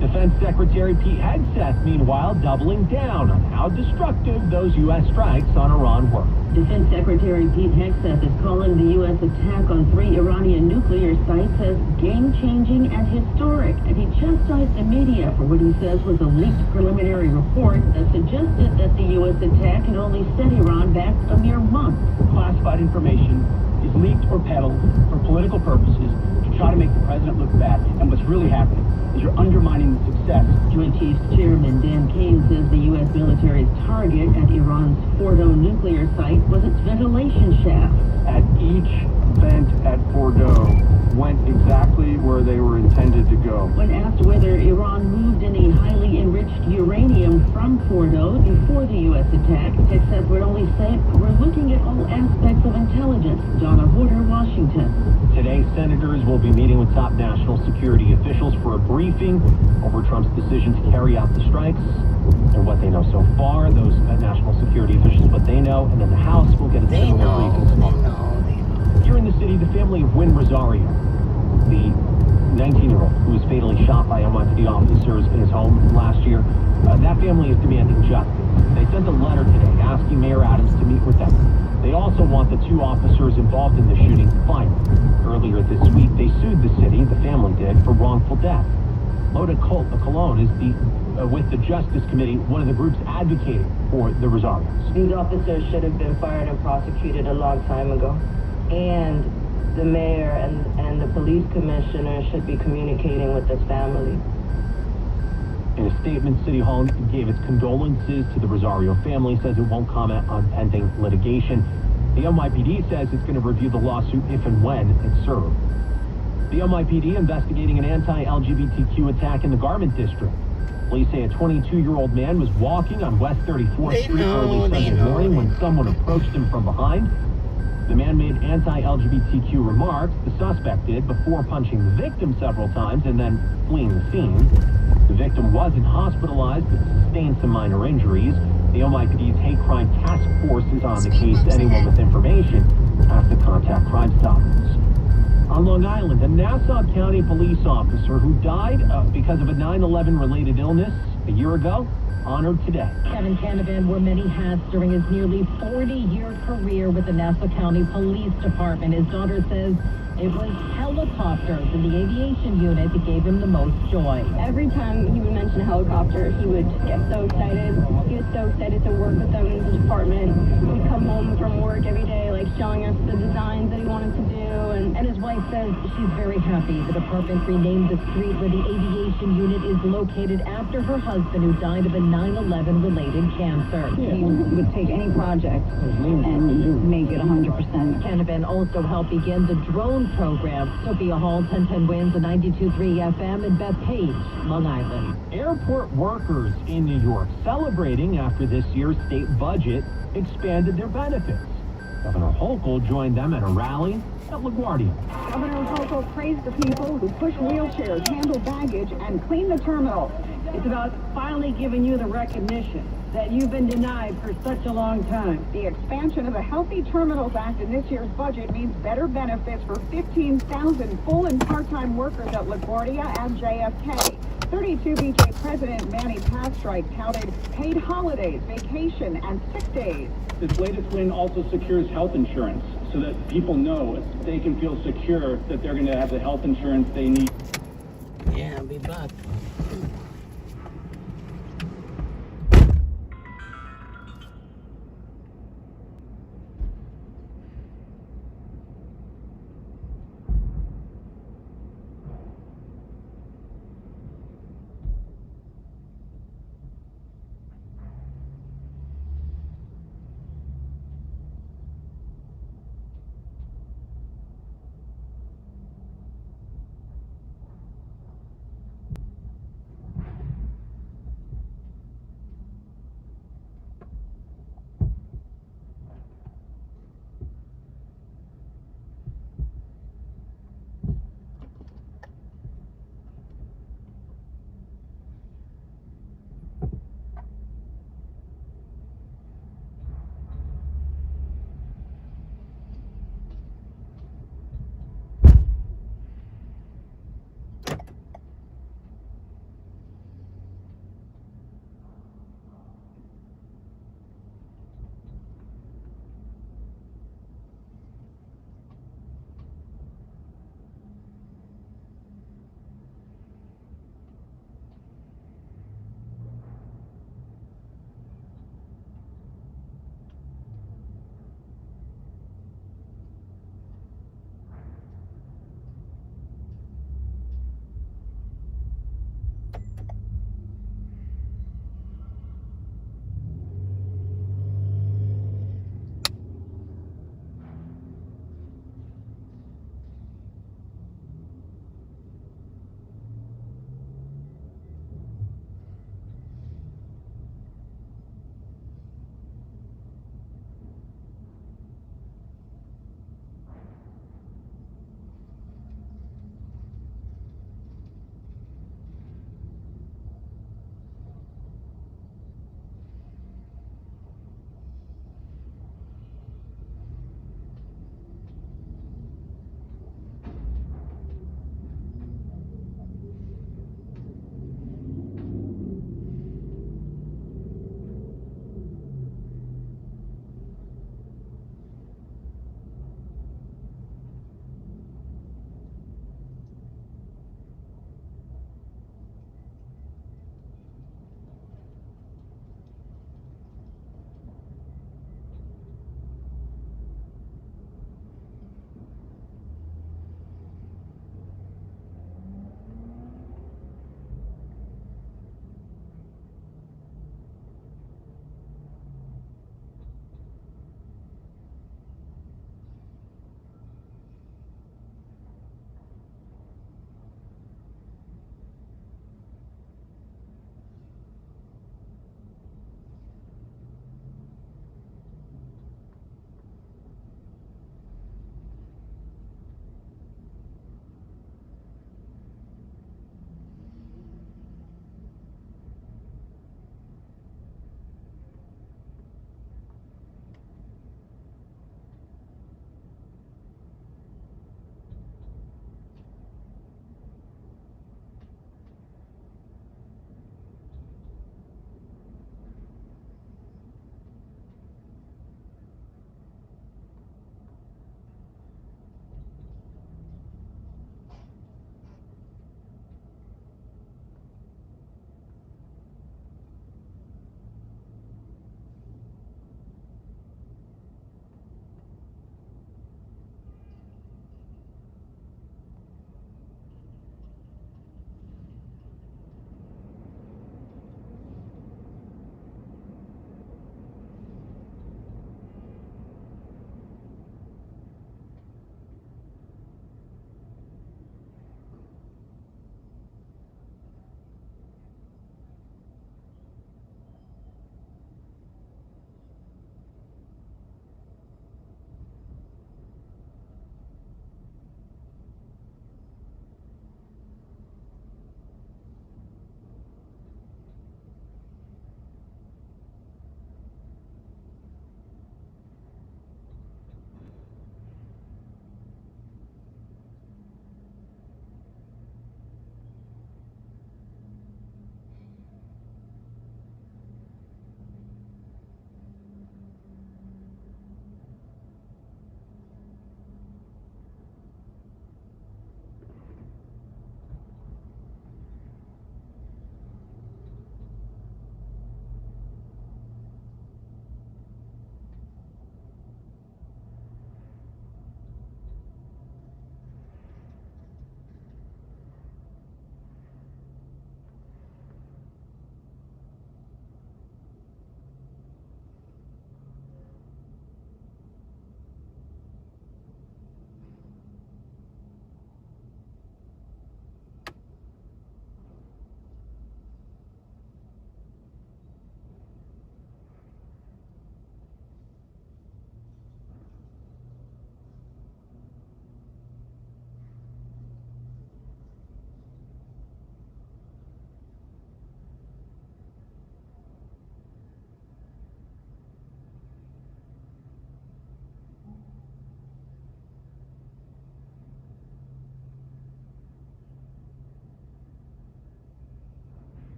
Defense Secretary Pete Hegseth, meanwhile, doubling down on how destructive those U.S. strikes on Iran were. Defense Secretary Pete Hegseth is calling the U.S. attack on 3 Iranian nuclear sites as game-changing and historic, and he chastised the media for what he says was a leaked preliminary report that suggested that the U.S. attack had only set Iran back a mere month. Classified information is leaked or peddled for political purposes to try to make the president look bad, and what's really happening is you're undermining the success. Joint Chiefs Chairman Dan Kane says the U.S. military's target at Iran's Fordo nuclear site was its ventilation shaft. At each vent at Fordo went exactly where they were intended to go. When asked whether Iran moved any highly enriched uranium from Fordo before the U.S. attack, Hegseth would only say, "We're looking at all aspects of intelligence." Donna Horder, Washington. Today, senators will be meeting with top national security officials for a briefing over Trump's decision to carry out the strikes and what they know so far. Those national security officials, what they know, and then the House will get a similar briefing tomorrow. Here in the city, the family of Wynn Rosario, the 19-year-old who was fatally shot by NYPD officers in his home last year, that family is demanding justice. They sent a letter today asking Mayor Adams to meet with them. They also want the 2 officers involved in the shooting fired. Earlier this week, they sued the city, the family did, for wrongful death. Loda Colon is with the Justice Committee, one of the groups advocating for the Rosarios. These officers should have been fired and prosecuted a long time ago. And the mayor and the police commissioner should be communicating with this family. In a statement, City Hall gave its condolences to the Rosario family, says it won't comment on pending litigation. The NYPD says it's going to review the lawsuit if and when it's served. The NYPD investigating an anti-LGBTQ attack in the Garment District. Police say a 22-year-old man was walking on West 34th Street early Sunday morning when someone approached him from behind. The man made anti-LGBTQ remarks, the suspect did, before punching the victim several times and then fleeing the scene. The victim wasn't hospitalized but sustained some minor injuries. The NYPD's hate crime task force is on the case. Anyone with information has to contact Crime Stoppers. On Long Island, a Nassau County police officer who died because of a 9/11 related illness a year ago, honored today. Kevin Canavan wore many hats during his nearly 40-year career with the Nassau County Police Department. His daughter says it was helicopters in the aviation unit that gave him the most joy. Every time he would mention a helicopter, he would get so excited. He was so excited to work with them in the department. He'd come home from work every day, like showing us the designs that he wanted to do. And his wife says she's very happy the department renamed the street where the aviation unit is located after her husband, who died of a 9/11 related cancer. He would take any project and make it 100%. Canavan also helped begin the drone program. Sophia Hall, 1010 wins, a 92.3 FM, and Beth Page, Long Island. Airport workers in New York celebrating after this year's state budget expanded their benefits. Governor Hochul joined them at a rally at LaGuardia. Governor Hochul praised the people who push wheelchairs, handle baggage, and clean the terminal. It's about finally giving you the recognition that you've been denied for such a long time. The expansion of the Healthy Terminals Act in this year's budget means better benefits for 15,000 full and part-time workers at LaGuardia and JFK. 32 BJ President Manny Pastrike touted paid holidays, vacation, and sick days. This latest win also secures health insurance so that people know they can feel secure that they're going to have the health insurance they need. Yeah, I'll be back.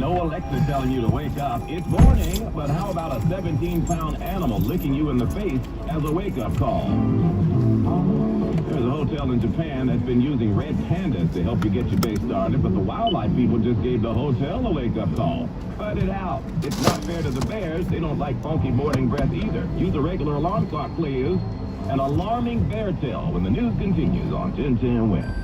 No Alexa telling you to wake up. It's morning, but how about a 17-pound animal licking you in the face as a wake-up call? There's a hotel in Japan that's been using red pandas to help you get your day started, but the wildlife people just gave the hotel a wake-up call. Cut it out. It's not fair to the bears. They don't like funky morning breath either. Use a regular alarm clock, please. An alarming bear tale when the news continues on 1010 West.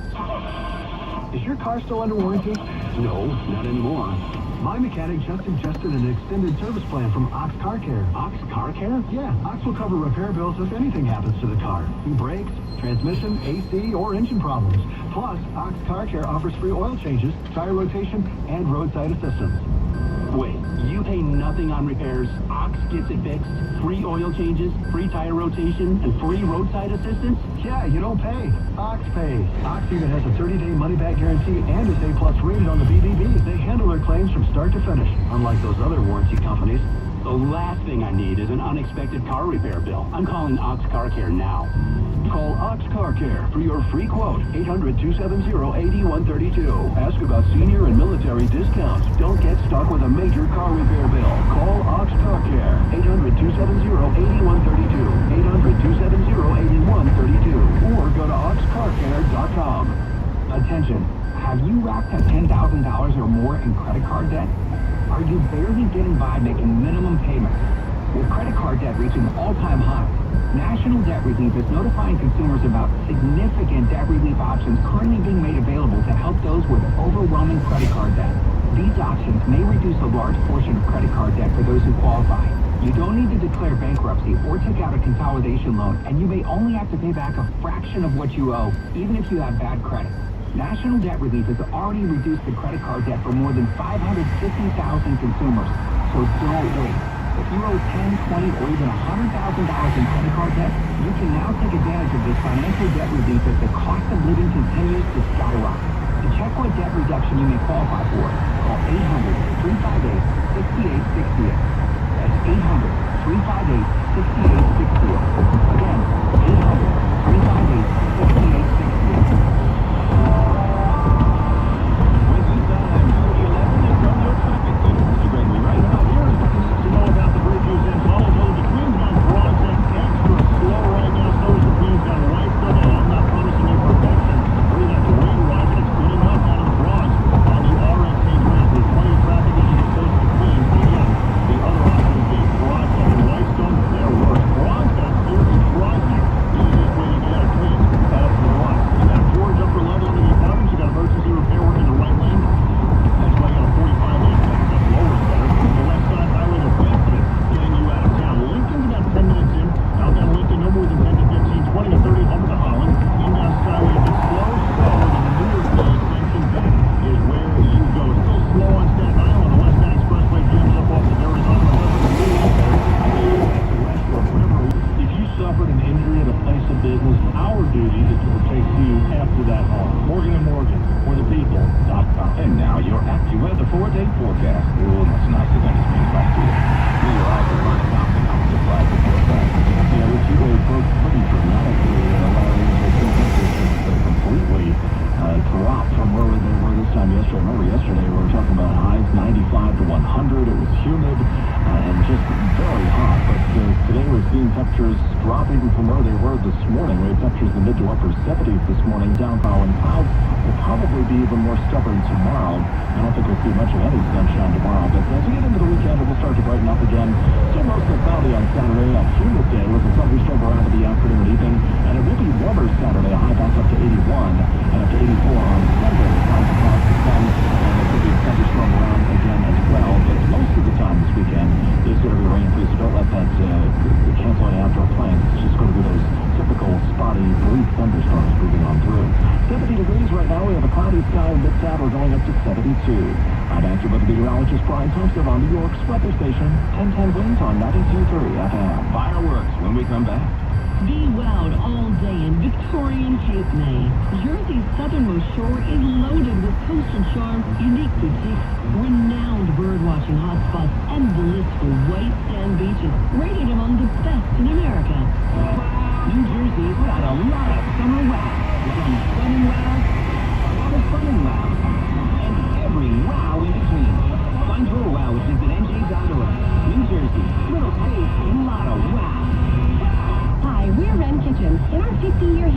Is your car still under warranty? No, not anymore. My mechanic just suggested an extended service plan from Ox Car Care. Ox Car Care? Yeah, Ox will cover repair bills if anything happens to the car. Brakes, transmission, AC, or engine problems. Plus, Ox Car Care offers free oil changes, tire rotation, and roadside assistance. Wait, you pay nothing on repairs? Ox gets it fixed? Free oil changes, free tire rotation, and free roadside assistance? Yeah, you don't pay. Ox pays. Ox even has a 30-day money-back guarantee and is A+ rated on the BBB. They handle their claims from start to finish, unlike those other warranty companies. The last thing I need is an unexpected car repair bill. I'm calling Ox Car Care now. Call Ox Car Care for your free quote, 800-270-8132. Ask about senior and military discounts. Don't get stuck with a major car repair bill. Call Ox Car Care, 800-270-8132, 800-270-8132, or go to oxcarcare.com. Attention, have you racked up $10,000 or more in credit card debt? Are you barely getting by making minimum payments? With credit card debt reaching all-time highs, National Debt Relief is notifying consumers about significant debt relief options currently being made available to help those with overwhelming credit card debt. These options may reduce a large portion of credit card debt for those who qualify. You don't need to declare bankruptcy or take out a consolidation loan, and you may only have to pay back a fraction of what you owe, even if you have bad credit. National Debt Relief has already reduced the credit card debt for more than 550,000 consumers, so don't wait. If you owe $10, $20, or even $100,000 in credit card debt, you can now take advantage of this financial debt relief as the cost of living continues to skyrocket. To check what debt reduction you may qualify for, call 800-358-6868. That's 800-358-6868. Again, 800-358-6868.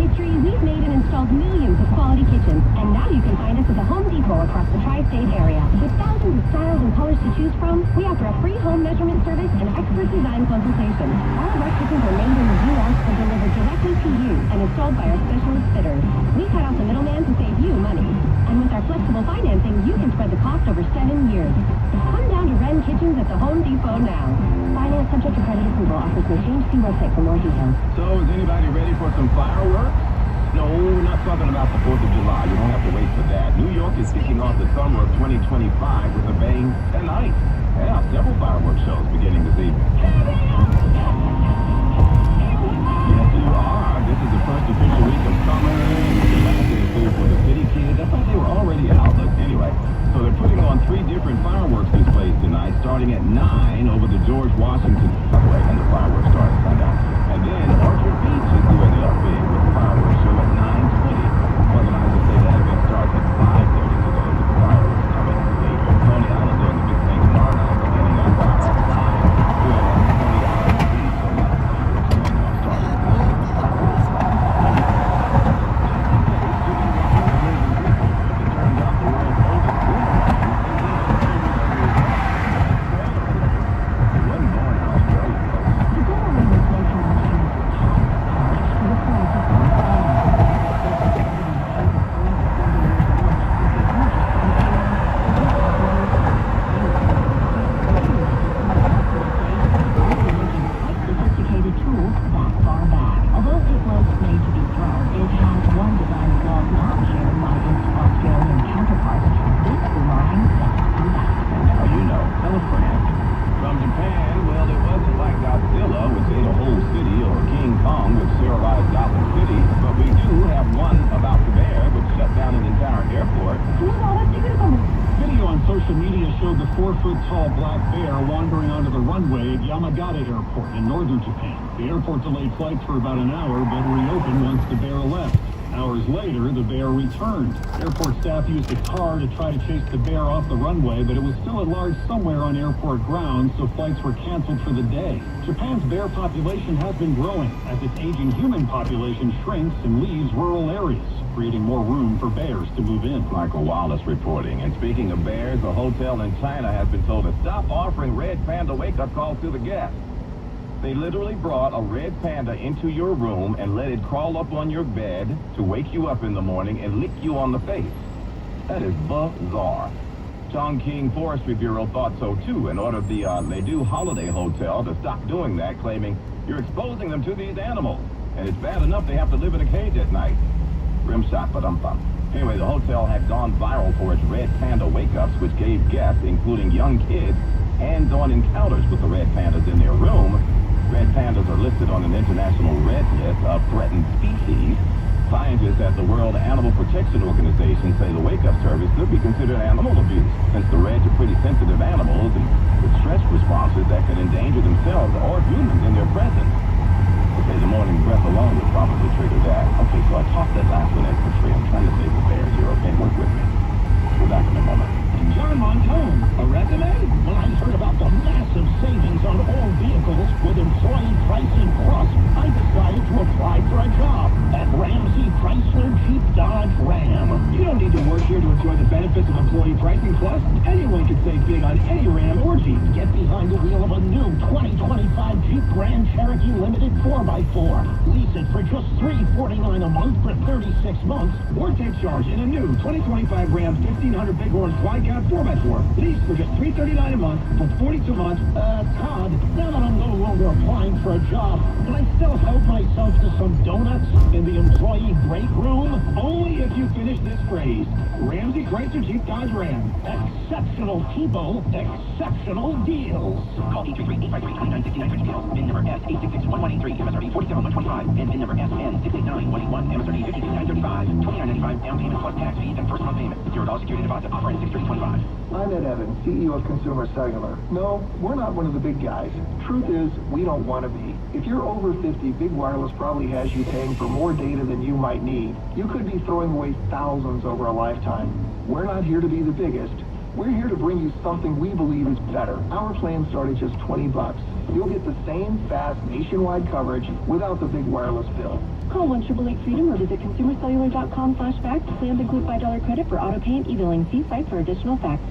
history, we've made and installed millions of quality kitchens. And now you can find us at the Home Depot across the tri-state area. With thousands of styles and colors to choose from, we offer a free home measurement service and expert design consultation. All of our kitchens are made in the U.S. and delivered directly to you and installed by our specialist fitters. We cut out the middleman to save you money. And with our flexible financing, you can spread the cost over 7 years. Come down to Wren Kitchens at the Home Depot now. Finance subject to credit approval. Offers may change. See website for more details. So, is anybody ready for some fireworks? No, we're not talking about the 4th of July. You don't have to wait for that. New York is kicking off the summer of 2025 with a bang tonight. Yeah, several fireworks shows beginning this evening. Yes, you are. This is the first official week of summer. The last day of school for the city kids. I thought they were already out. Look, anyway. So they're putting on 3 different fireworks displays tonight, starting at 9 over the George Washington subway, and the fireworks start at sundown. And then Orchard Beach is doing it up big with the fireworks show at 9:20. Organizers say that event starts at 5:30 today with the fireworks coming later. Coney Island doing the big thing tomorrow night, beginning at 5. Doing it at Coney Island Beach, so a lot of fireworks going on starting at 9. The airport delayed flights for about an hour, but reopened once the bear left. Hours later, the bear returned. Airport staff used a car to try to chase the bear off the runway, but it was still at large somewhere on airport grounds, so flights were canceled for the day. Japan's bear population has been growing as its aging human population shrinks and leaves rural areas, creating more room for bears to move in. Michael Wallace reporting. And speaking of bears, a hotel in China has been told to stop offering red panda wake-up calls to the guests. They literally brought a red panda into your room and let it crawl up on your bed to wake you up in the morning and lick you on the face. That is bizarre. Chongqing Forestry Bureau thought so too and ordered the Ledu Holiday Hotel to stop doing that, claiming you're exposing them to these animals. And it's bad enough they have to live in a cage at night. Rimshot, ba-dum-bum. Anyway, the hotel had gone viral for its red panda wake-ups, which gave guests, including young kids, hands-on encounters with the red pandas in their room. Red pandas are listed on an international red list of threatened species. Scientists at the World Animal Protection Organization say the wake-up service could be considered animal abuse, since the reds are pretty sensitive animals and with stress responses that could endanger themselves or humans in their presence. Okay, the morning breath alone would probably trigger that. Okay, so I tossed that last one in for free. I'm trying to save the bears here, okay? Work with me. We're back in a moment. John Montone, a resume? When I heard about the massive savings on all vehicles with Employee Pricing Plus, I decided to apply for a job at Ramsey Chrysler Jeep Dodge Ram. You don't need to work here to enjoy the benefits of Employee Pricing Plus. Anyone can save big on any Ram or Jeep. Get behind the wheel of a new 2025 Jeep Grand Cherokee Limited 4x4. Lease it for just $349 a month for 36 months, or take charge in a new 2025 Ram 1500 Bighorn Flycat 4x4. Lease for just $339 a month for 42 months. Todd, now that I'm no longer applying for a job, can I still help myself to some donuts in the employee break room? Only if you finish this phrase. Ramsey Chrysler Jeep Dodge Ram. Exceptional people, exceptional deals. Call 833-853-2969 for details. VIN number S866183, MSRP 47125, and VIN number SN689181, MSRP 56935. $29.95 down payment plus tax fees and first month payment. $0 security deposit. Offer in 6/30/25. I'm Ed Evans, CEO of Consumer Cellular. No, we're not one of the big guys. Truth is, we don't want to be. If you're over 50, Big Wireless probably has you paying for more data than you might need. You could be throwing away thousands over a lifetime. We're not here to be the biggest. We're here to bring you something we believe is better. Our plans start at just $20. You'll get the same fast nationwide coverage without the big wireless bill. Call 1-888-FREEDOM or visit consumercellular.com/facts. Plans include $5 credit for auto pay and e-billing. See site for additional facts.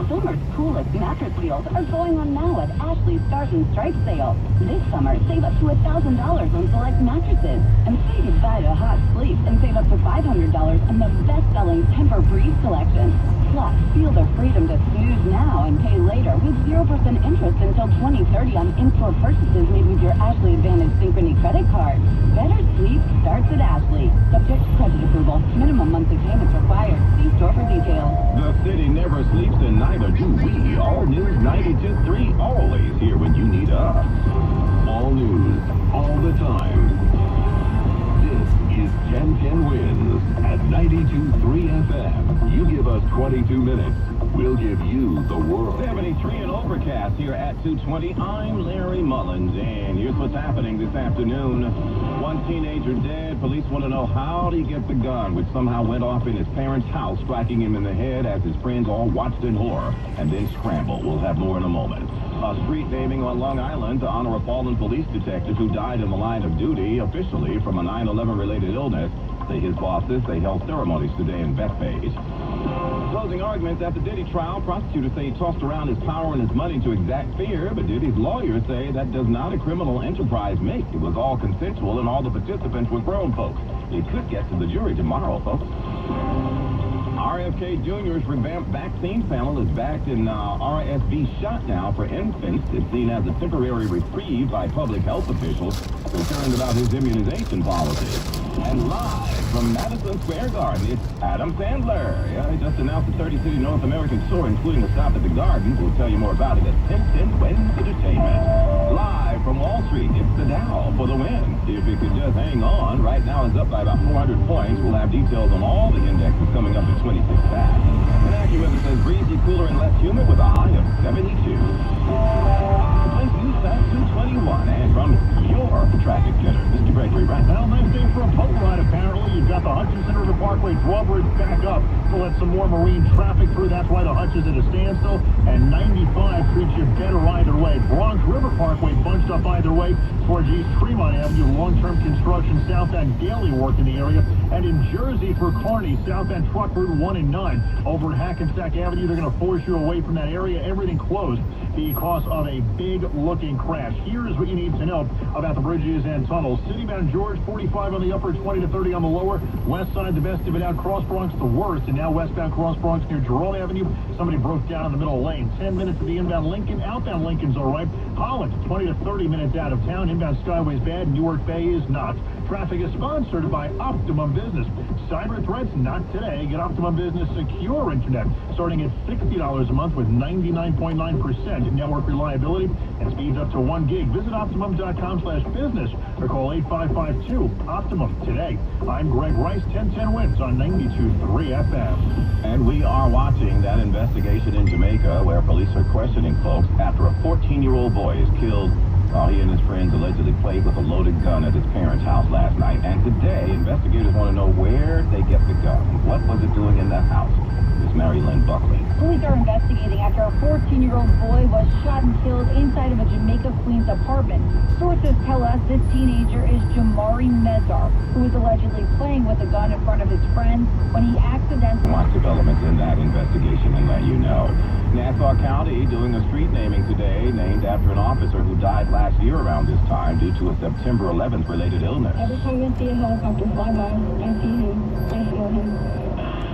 Summer's coolest mattress deals are going on now at Ashley's Stars and Stripes sale. This summer, save up to $1,000 on select mattresses. And say goodbye to hot sleep and save up to $500 on the best-selling Tempur-Breeze collection. Plus, feel the freedom to snooze now and pay later with 0% interest until 2030 on in-store purchases made with your Ashley Advantage Synchrony credit card. Better sleep starts at Ashley. Subject to credit approval. Minimum monthly payments required. See store for details. The city never sleeps and neither do we. All News 92.3, always here when you need us. All news, all the time. This is 1010 Wins at 92.3 FM. You give us 22 minutes, we'll give you the world. 73 and overcast here at 2:20. I'm Larry Mullins, and here's what's happening this afternoon. One teenager dead. Police want to know how did he get the gun, which somehow went off in his parents' house, striking him in the head as his friends all watched in horror and then scrambled. We'll have more in a moment. A street naming on Long Island to honor a fallen police detective who died in the line of duty, officially from a 9/11 related illness. Say his bosses, they held ceremonies today in Bethpage. Closing arguments at the Diddy trial. Prosecutors say he tossed around his power and his money to exact fear, but Diddy's lawyers say that does not a criminal enterprise make. It was all consensual and all the participants were grown folks. It could get to the jury tomorrow, folks. RFK Jr.'s revamped vaccine panel is backed in RSV shot now for infants. It's seen as a temporary reprieve by public health officials concerned about his immunization policy. And live from Madison Square Garden, it's Adam Sandler. Yeah, he just announced a 30-city North American tour, including a stop at the Garden. We'll tell you more about it at 10:10 Wins Entertainment. Live from Wall Street, it's the Dow for the win. See if it could just hang on. Right now it's up by about 400 points. We'll have details on all the indexes coming up at 26 past. And AccuWeather says breezy, cooler, and less humid with a high of 72. News at 2:21, and from your traffic center, Mr. Gregory, right now. Well, nice day for a boat ride, apparently. You've got the Hutchinson River Parkway drawbridge back up to let some more marine traffic through. That's why the Hutch is at a standstill, and 95 treats you better either way. Bronx River Parkway bunched up either way towards East Tremont Avenue. Long-term construction, southbound daily work in the area. And in Jersey for Kearney, southbound truck route 1 and 9. Over at Hackensack Avenue, they're going to force you away from that area. Everything closed because of a big-looking crash. Here's what you need to know about the bridges and tunnels. Citybound George, 45 on the upper, 20 to 30 on the lower. West side, the best of it out. Cross Bronx, the worst. And now westbound Cross Bronx near Jerome Avenue. Somebody broke down in the middle lane. 10 minutes to the inbound Lincoln. Outbound Lincoln's all right. Holland, 20 to 30 minutes out of town. Inbound Skyway's bad. Newark Bay is not. Traffic is sponsored by Optimum Business. Cyber threats, not today. Get Optimum Business secure internet starting at $60 a month with 99.9% network reliability and speeds up to 1 gig. Visit Optimum.com/business or call 8552-OPTIMUM today. I'm Greg Rice, 1010 Wins on 92.3 FM. And we are watching that investigation in Jamaica where police are questioning folks after a 14-year-old boy is killed while he and his friends allegedly played with a loaded gun at his parents' house last night. And today, investigators want to know where they get the gun. What was it doing in that house? Miss Mary Lynn Buckley. Police are investigating after a 14-year-old boy was shot and killed inside of a Jamaica, Queens apartment. Sources tell us this teenager is Jamari Mezar, who was allegedly playing with a gun in front of his friends when he accidentally... Watch developments in that investigation and let you know. Nassau County doing a street naming today named after an officer who died last year around this time due to a September 11th related illness. Every time I see a helicopter fly by, I see him. I feel him.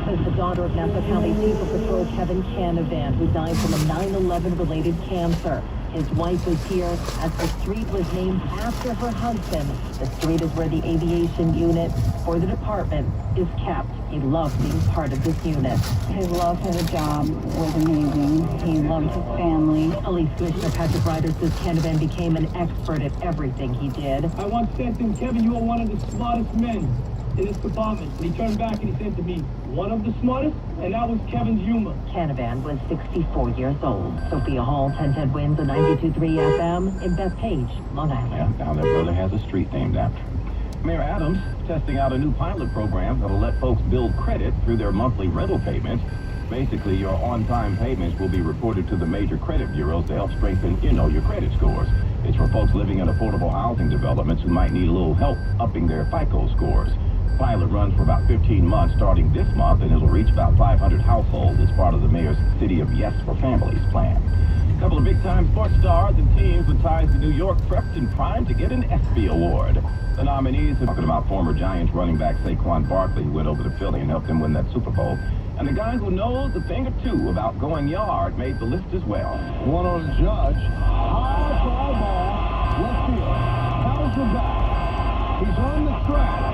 Says the daughter of Nassau County Chief of Patrol Kevin Canavan, who died from a 9/11 related cancer. His wife was here as the street was named after her husband. The street is where the aviation unit for the department is kept. He loved being part of this unit. His love for the job was amazing. He loved his family. Police Commissioner Patrick Ryder says Canavan became an expert at everything he did. I once said to him, Kevin, you are one of the smartest men in this department. And he turned back and he said to me, one of the smartest? And that was Kevin's humor. Canavan was 64 years old. Sophia Hall, 1010 Wins on 92.3 FM in Bethpage, Long Island. Yeah, now their brother has a street named after him. Mayor Adams testing out a new pilot program that'll let folks build credit through their monthly rental payments. Basically, your on-time payments will be reported to the major credit bureaus to help strengthen, your credit scores. It's for folks living in affordable housing developments who might need a little help upping their FICO scores. Pilot runs for about 15 months starting this month, and it'll reach about 500 households as part of the mayor's City of Yes for Families plan. A couple of big-time sports stars and teams with ties to New York prepped and primed to get an ESPY award. The nominees are talking about former Giants running back Saquon Barkley, who went over to Philly and helped them win that Super Bowl. And the guy who knows a thing or two about going yard made the list as well. One on the judge. High fly ball. Left field. How's the back? He's on the track.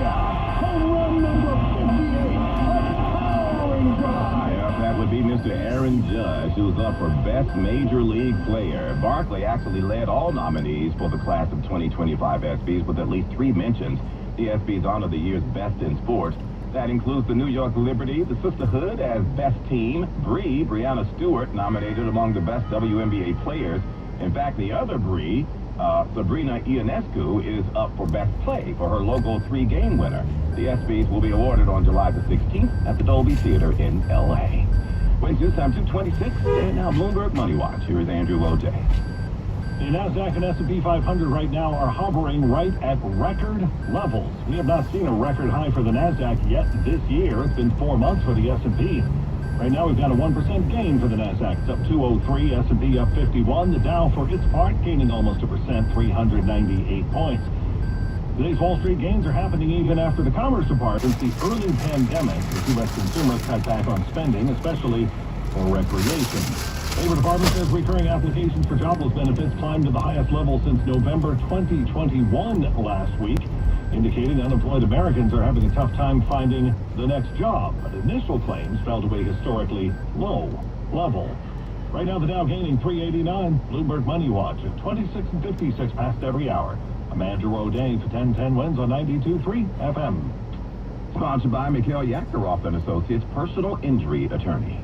Home run number 58. A powering drive. Yep, that would be Mr. Aaron Judge, who's up for Best Major League Player. Barkley actually led all nominees for the class of 2025 ESPYs with at least 3 mentions. The ESPYs honor the year's best in sports. That includes the New York Liberty, the Sisterhood as Best Team, Brianna Stewart, nominated among the best WNBA players. In fact, the other Bree, Sabrina Ionescu, is up for Best Play for her logo 3-game winner. The ESPYs will be awarded on July the 16th at the Dolby Theater in L.A. Wednesday, time 226, and now Bloomberg Money Watch. Here is Andrew O'Day. The NASDAQ and S&P 500 right now are hovering right at record levels. We have not seen a record high for the NASDAQ yet this year. It's been 4 months for the S&P. Right now we've got a 1% gain for the NASDAQ. It's up 203, S&P up 51. The Dow, for its part, gaining almost 1%, 398 points. Today's Wall Street gains are happening even after the Commerce Department, since the early pandemic, the U.S. consumers cut back on spending, especially for recreation. Labor Department says recurring applications for jobless benefits climbed to the highest level since November 2021 last week, indicating unemployed Americans are having a tough time finding the next job. But initial claims fell to a historically low level. Right now, the Dow gaining 389. Bloomberg Money Watch at 26 and 56 past every hour. I'm Andrew O'Day for 1010 Wins on 92.3 FM. Sponsored by Mikhail Yakharov and Associates, personal injury attorney.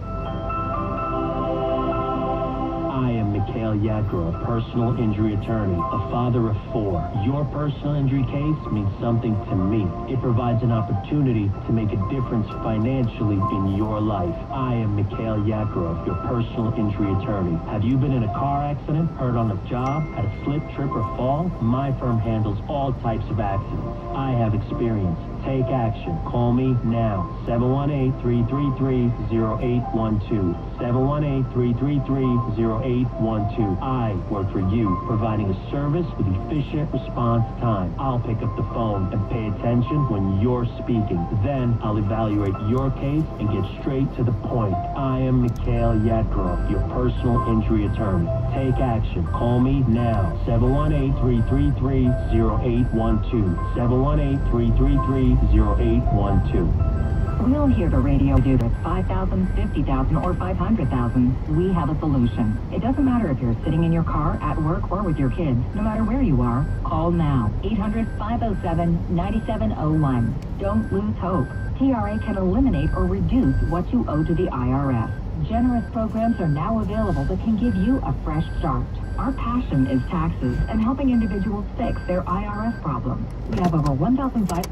I am Mikhail Yakharov, personal injury attorney, a father of 4. Your personal injury case means something to me. It provides an opportunity to make a difference financially in your life. I am Mikhail Yakharov, your personal injury attorney. Have you been in a car accident, hurt on the job, had a slip, trip, or fall? My firm handles all types of accidents. I have experience. Take action. Call me now. 718-333-0812. 718-333-0812. I work for you, providing a service with efficient response time. I'll pick up the phone and pay attention when you're speaking. Then I'll evaluate your case and get straight to the point. I am Mikhail Yakharov, your personal injury attorney. Take action. Call me now. 718-333-0812. 718-333-0812. We'll hear the radio do this 5,000, 50,000, or 500,000. We have a solution. It doesn't matter if you're sitting in your car, at work, or with your kids. No matter where you are, call now. 800-507-9701. Don't lose hope. TRA can eliminate or reduce what you owe to the IRS. Generous programs are now available that can give you a fresh start. Our passion is taxes and helping individuals fix their IRS problems. We have over 1,500...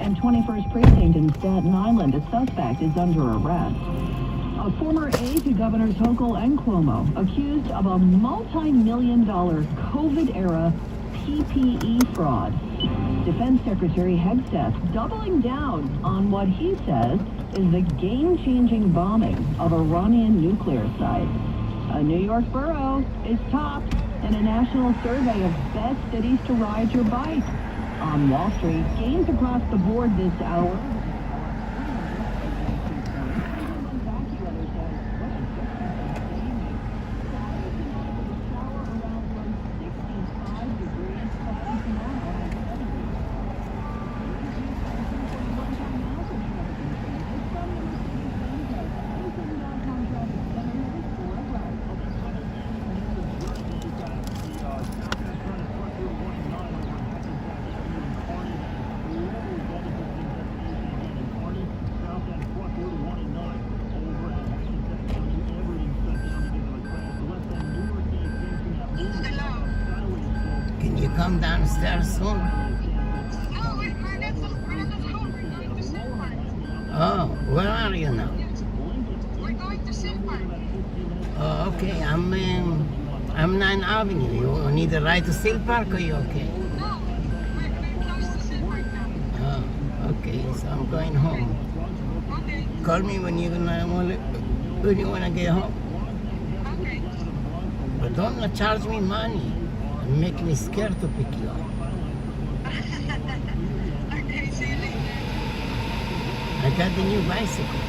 At 21st Precinct in Staten Island, a suspect is under arrest. A former aide to Governors Hochul and Cuomo accused of a multi-million-dollar COVID-era PPE fraud. Defense Secretary Hegseth doubling down on what he says is the game-changing bombing of Iranian nuclear sites. A New York borough is topped in a national survey of best cities to ride your bike. On Wall Street, gains across the board this hour. Can you come downstairs soon? Oh, where are you now? We're going to Silver. Oh, okay. I'm 9th Avenue. You need a ride to Steel Park, or you okay? No, we're close to Silver now. Oh, okay. So I'm going home. Okay. Call me when you wanna get home. Okay. But don't charge me money and make me scared to pick you up. Okay, see you later. I got the new bicycle.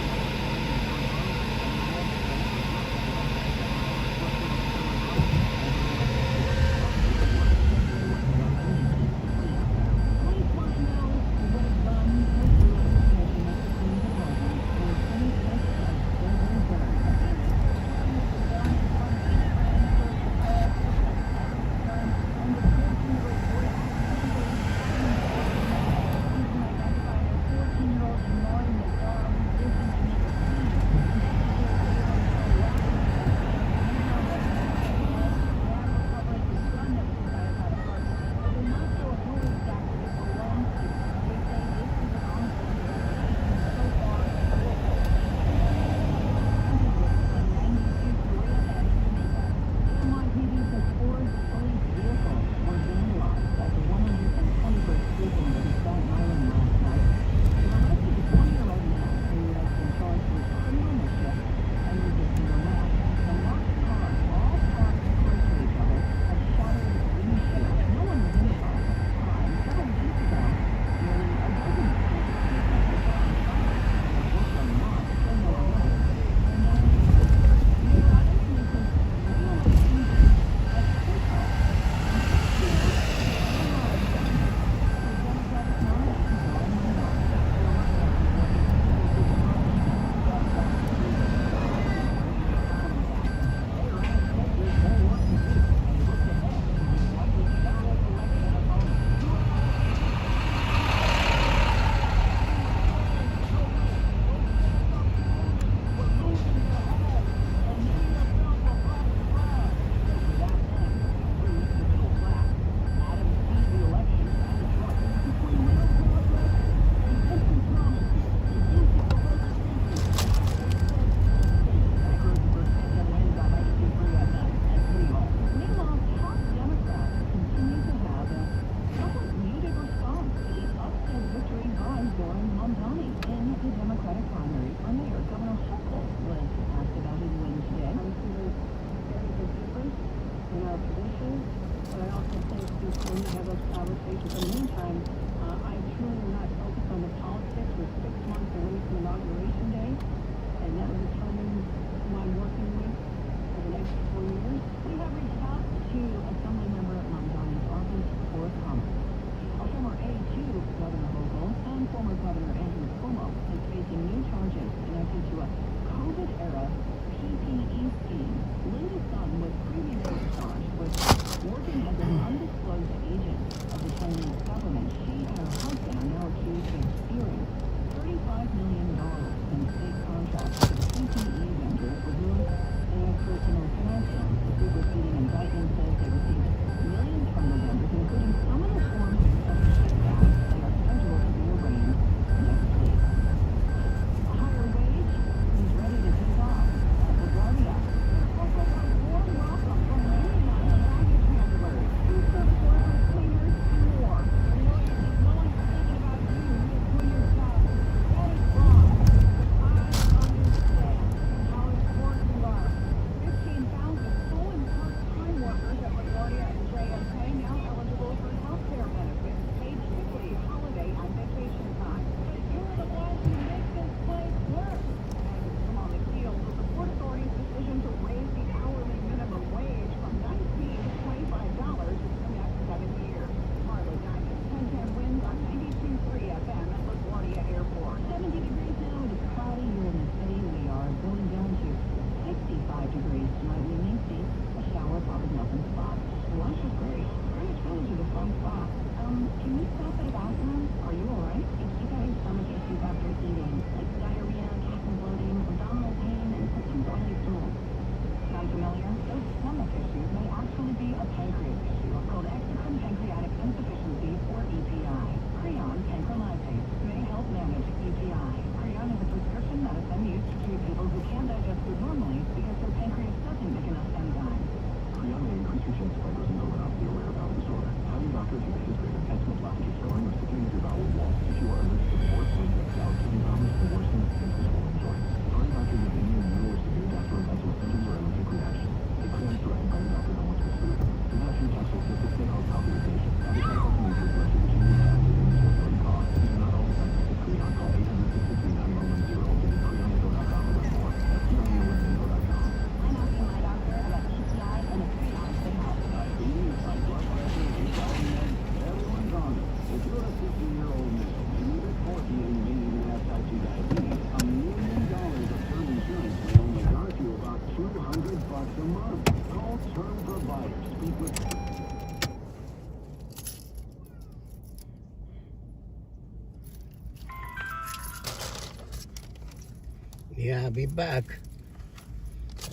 Yeah, I'll be back.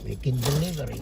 Making delivery.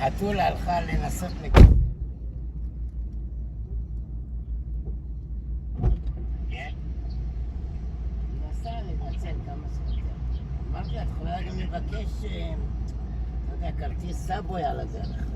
חתולה הלכה לנסות לקבל. נסה לנצל כמה שיותר. אמרתי, את יכולה גם לבקש, לא יודע, כרטיס סאבווי על הדרך.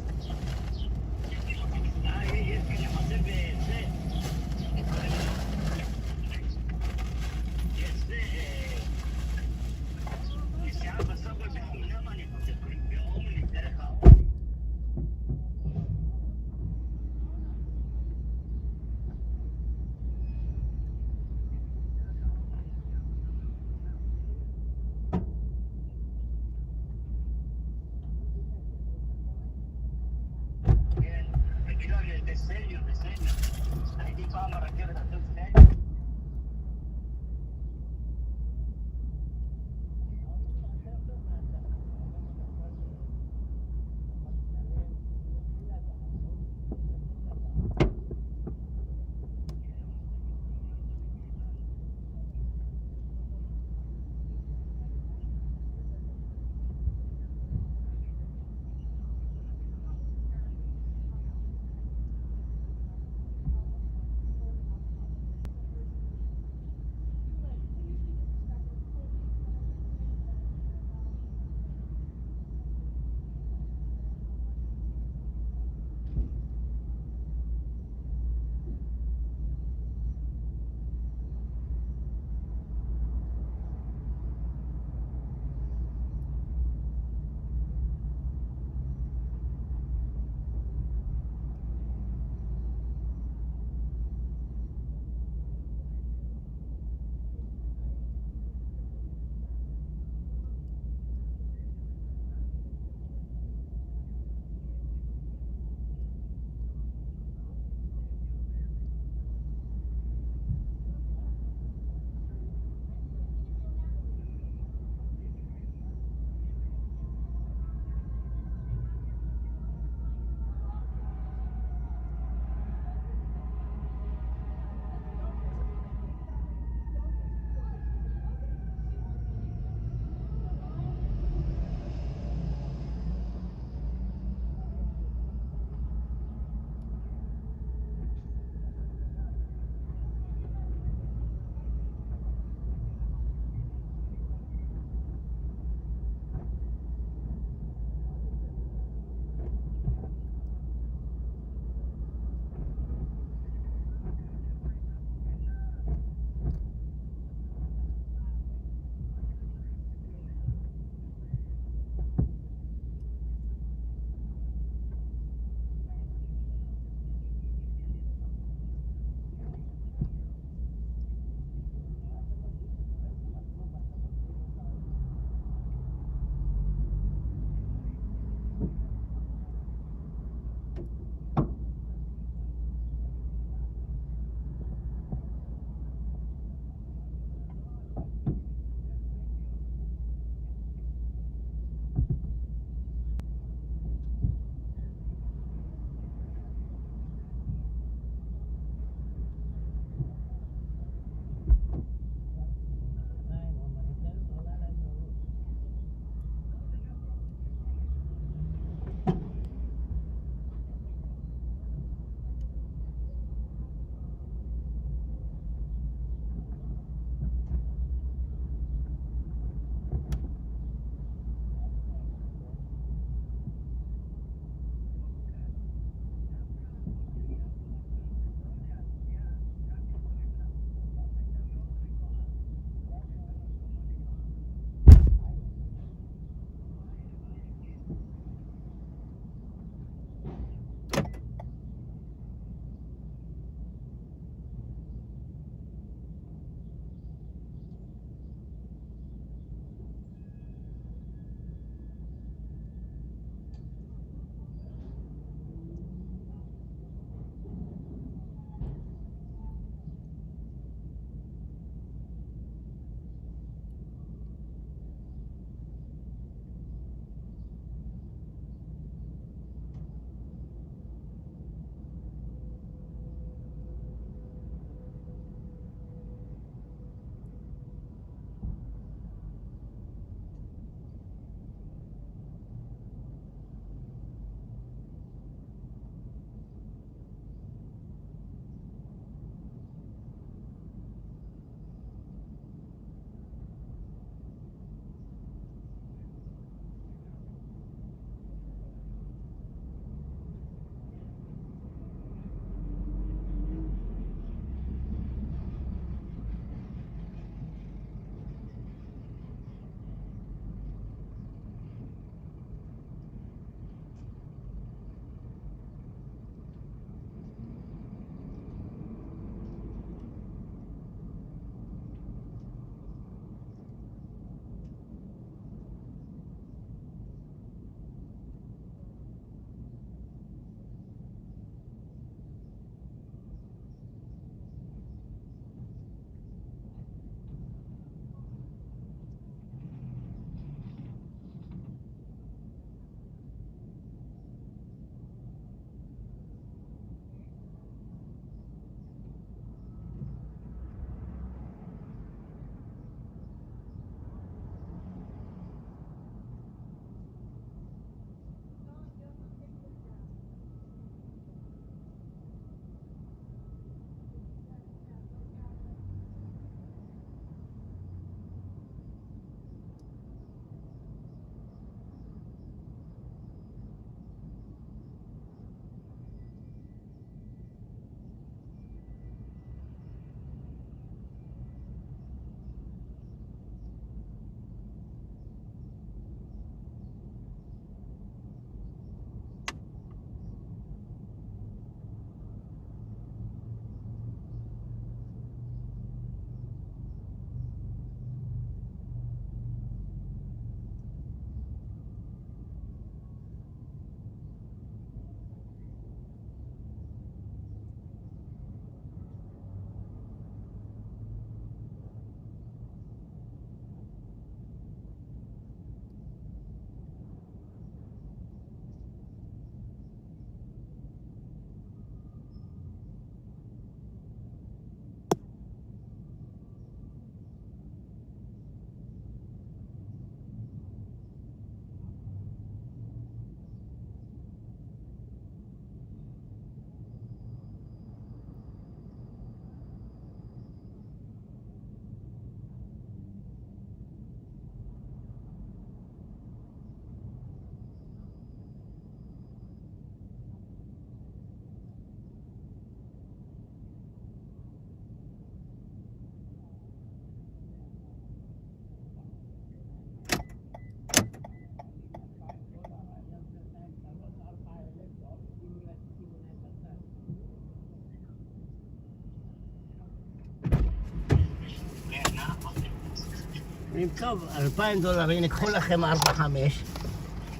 אומרים, טוב, $2,000, הנה קחו לכם 4-5,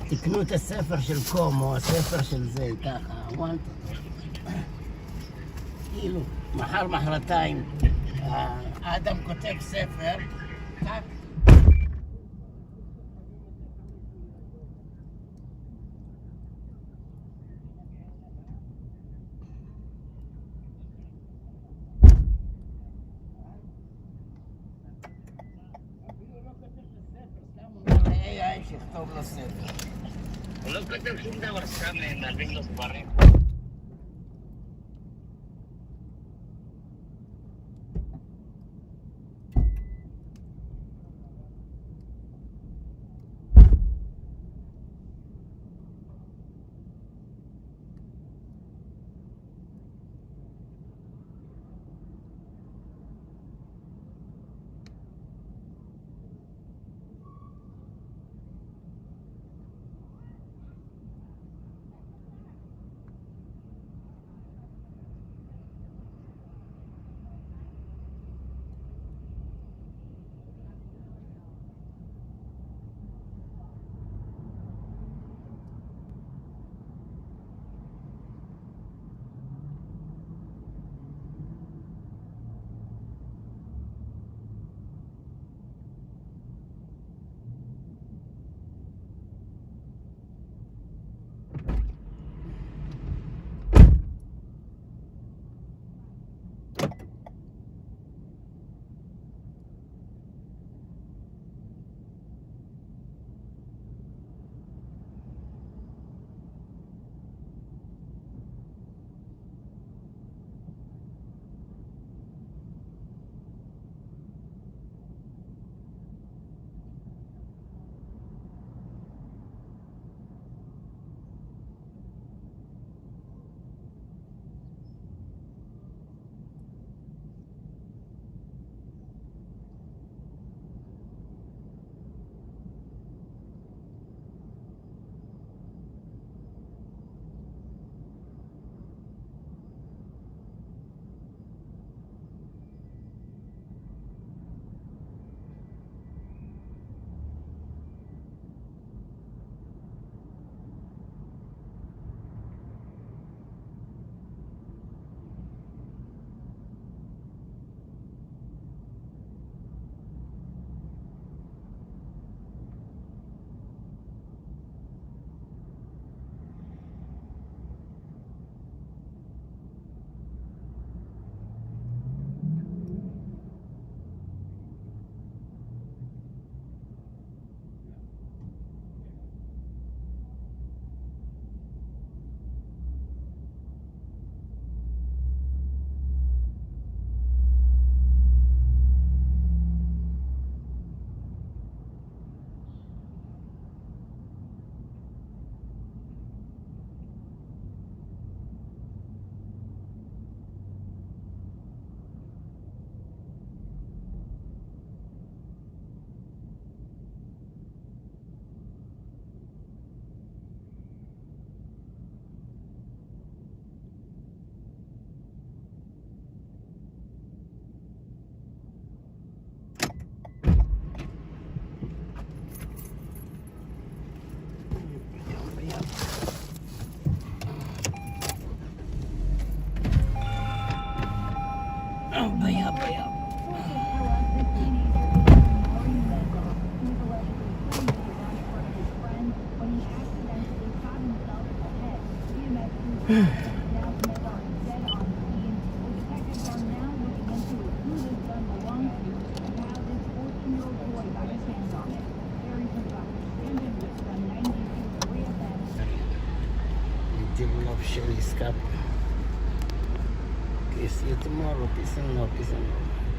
תקנו את הספר של קום או הספר של זה, ככה, כאילו, מחרתיים, האדם כותב ספר, טק, שיכתוב לו ספר. הוא לא כותב שום דבר, סתם נלווים לו ספרים. love Shelly's cup. Okay, see you tomorrow. Peace and love. Peace and love.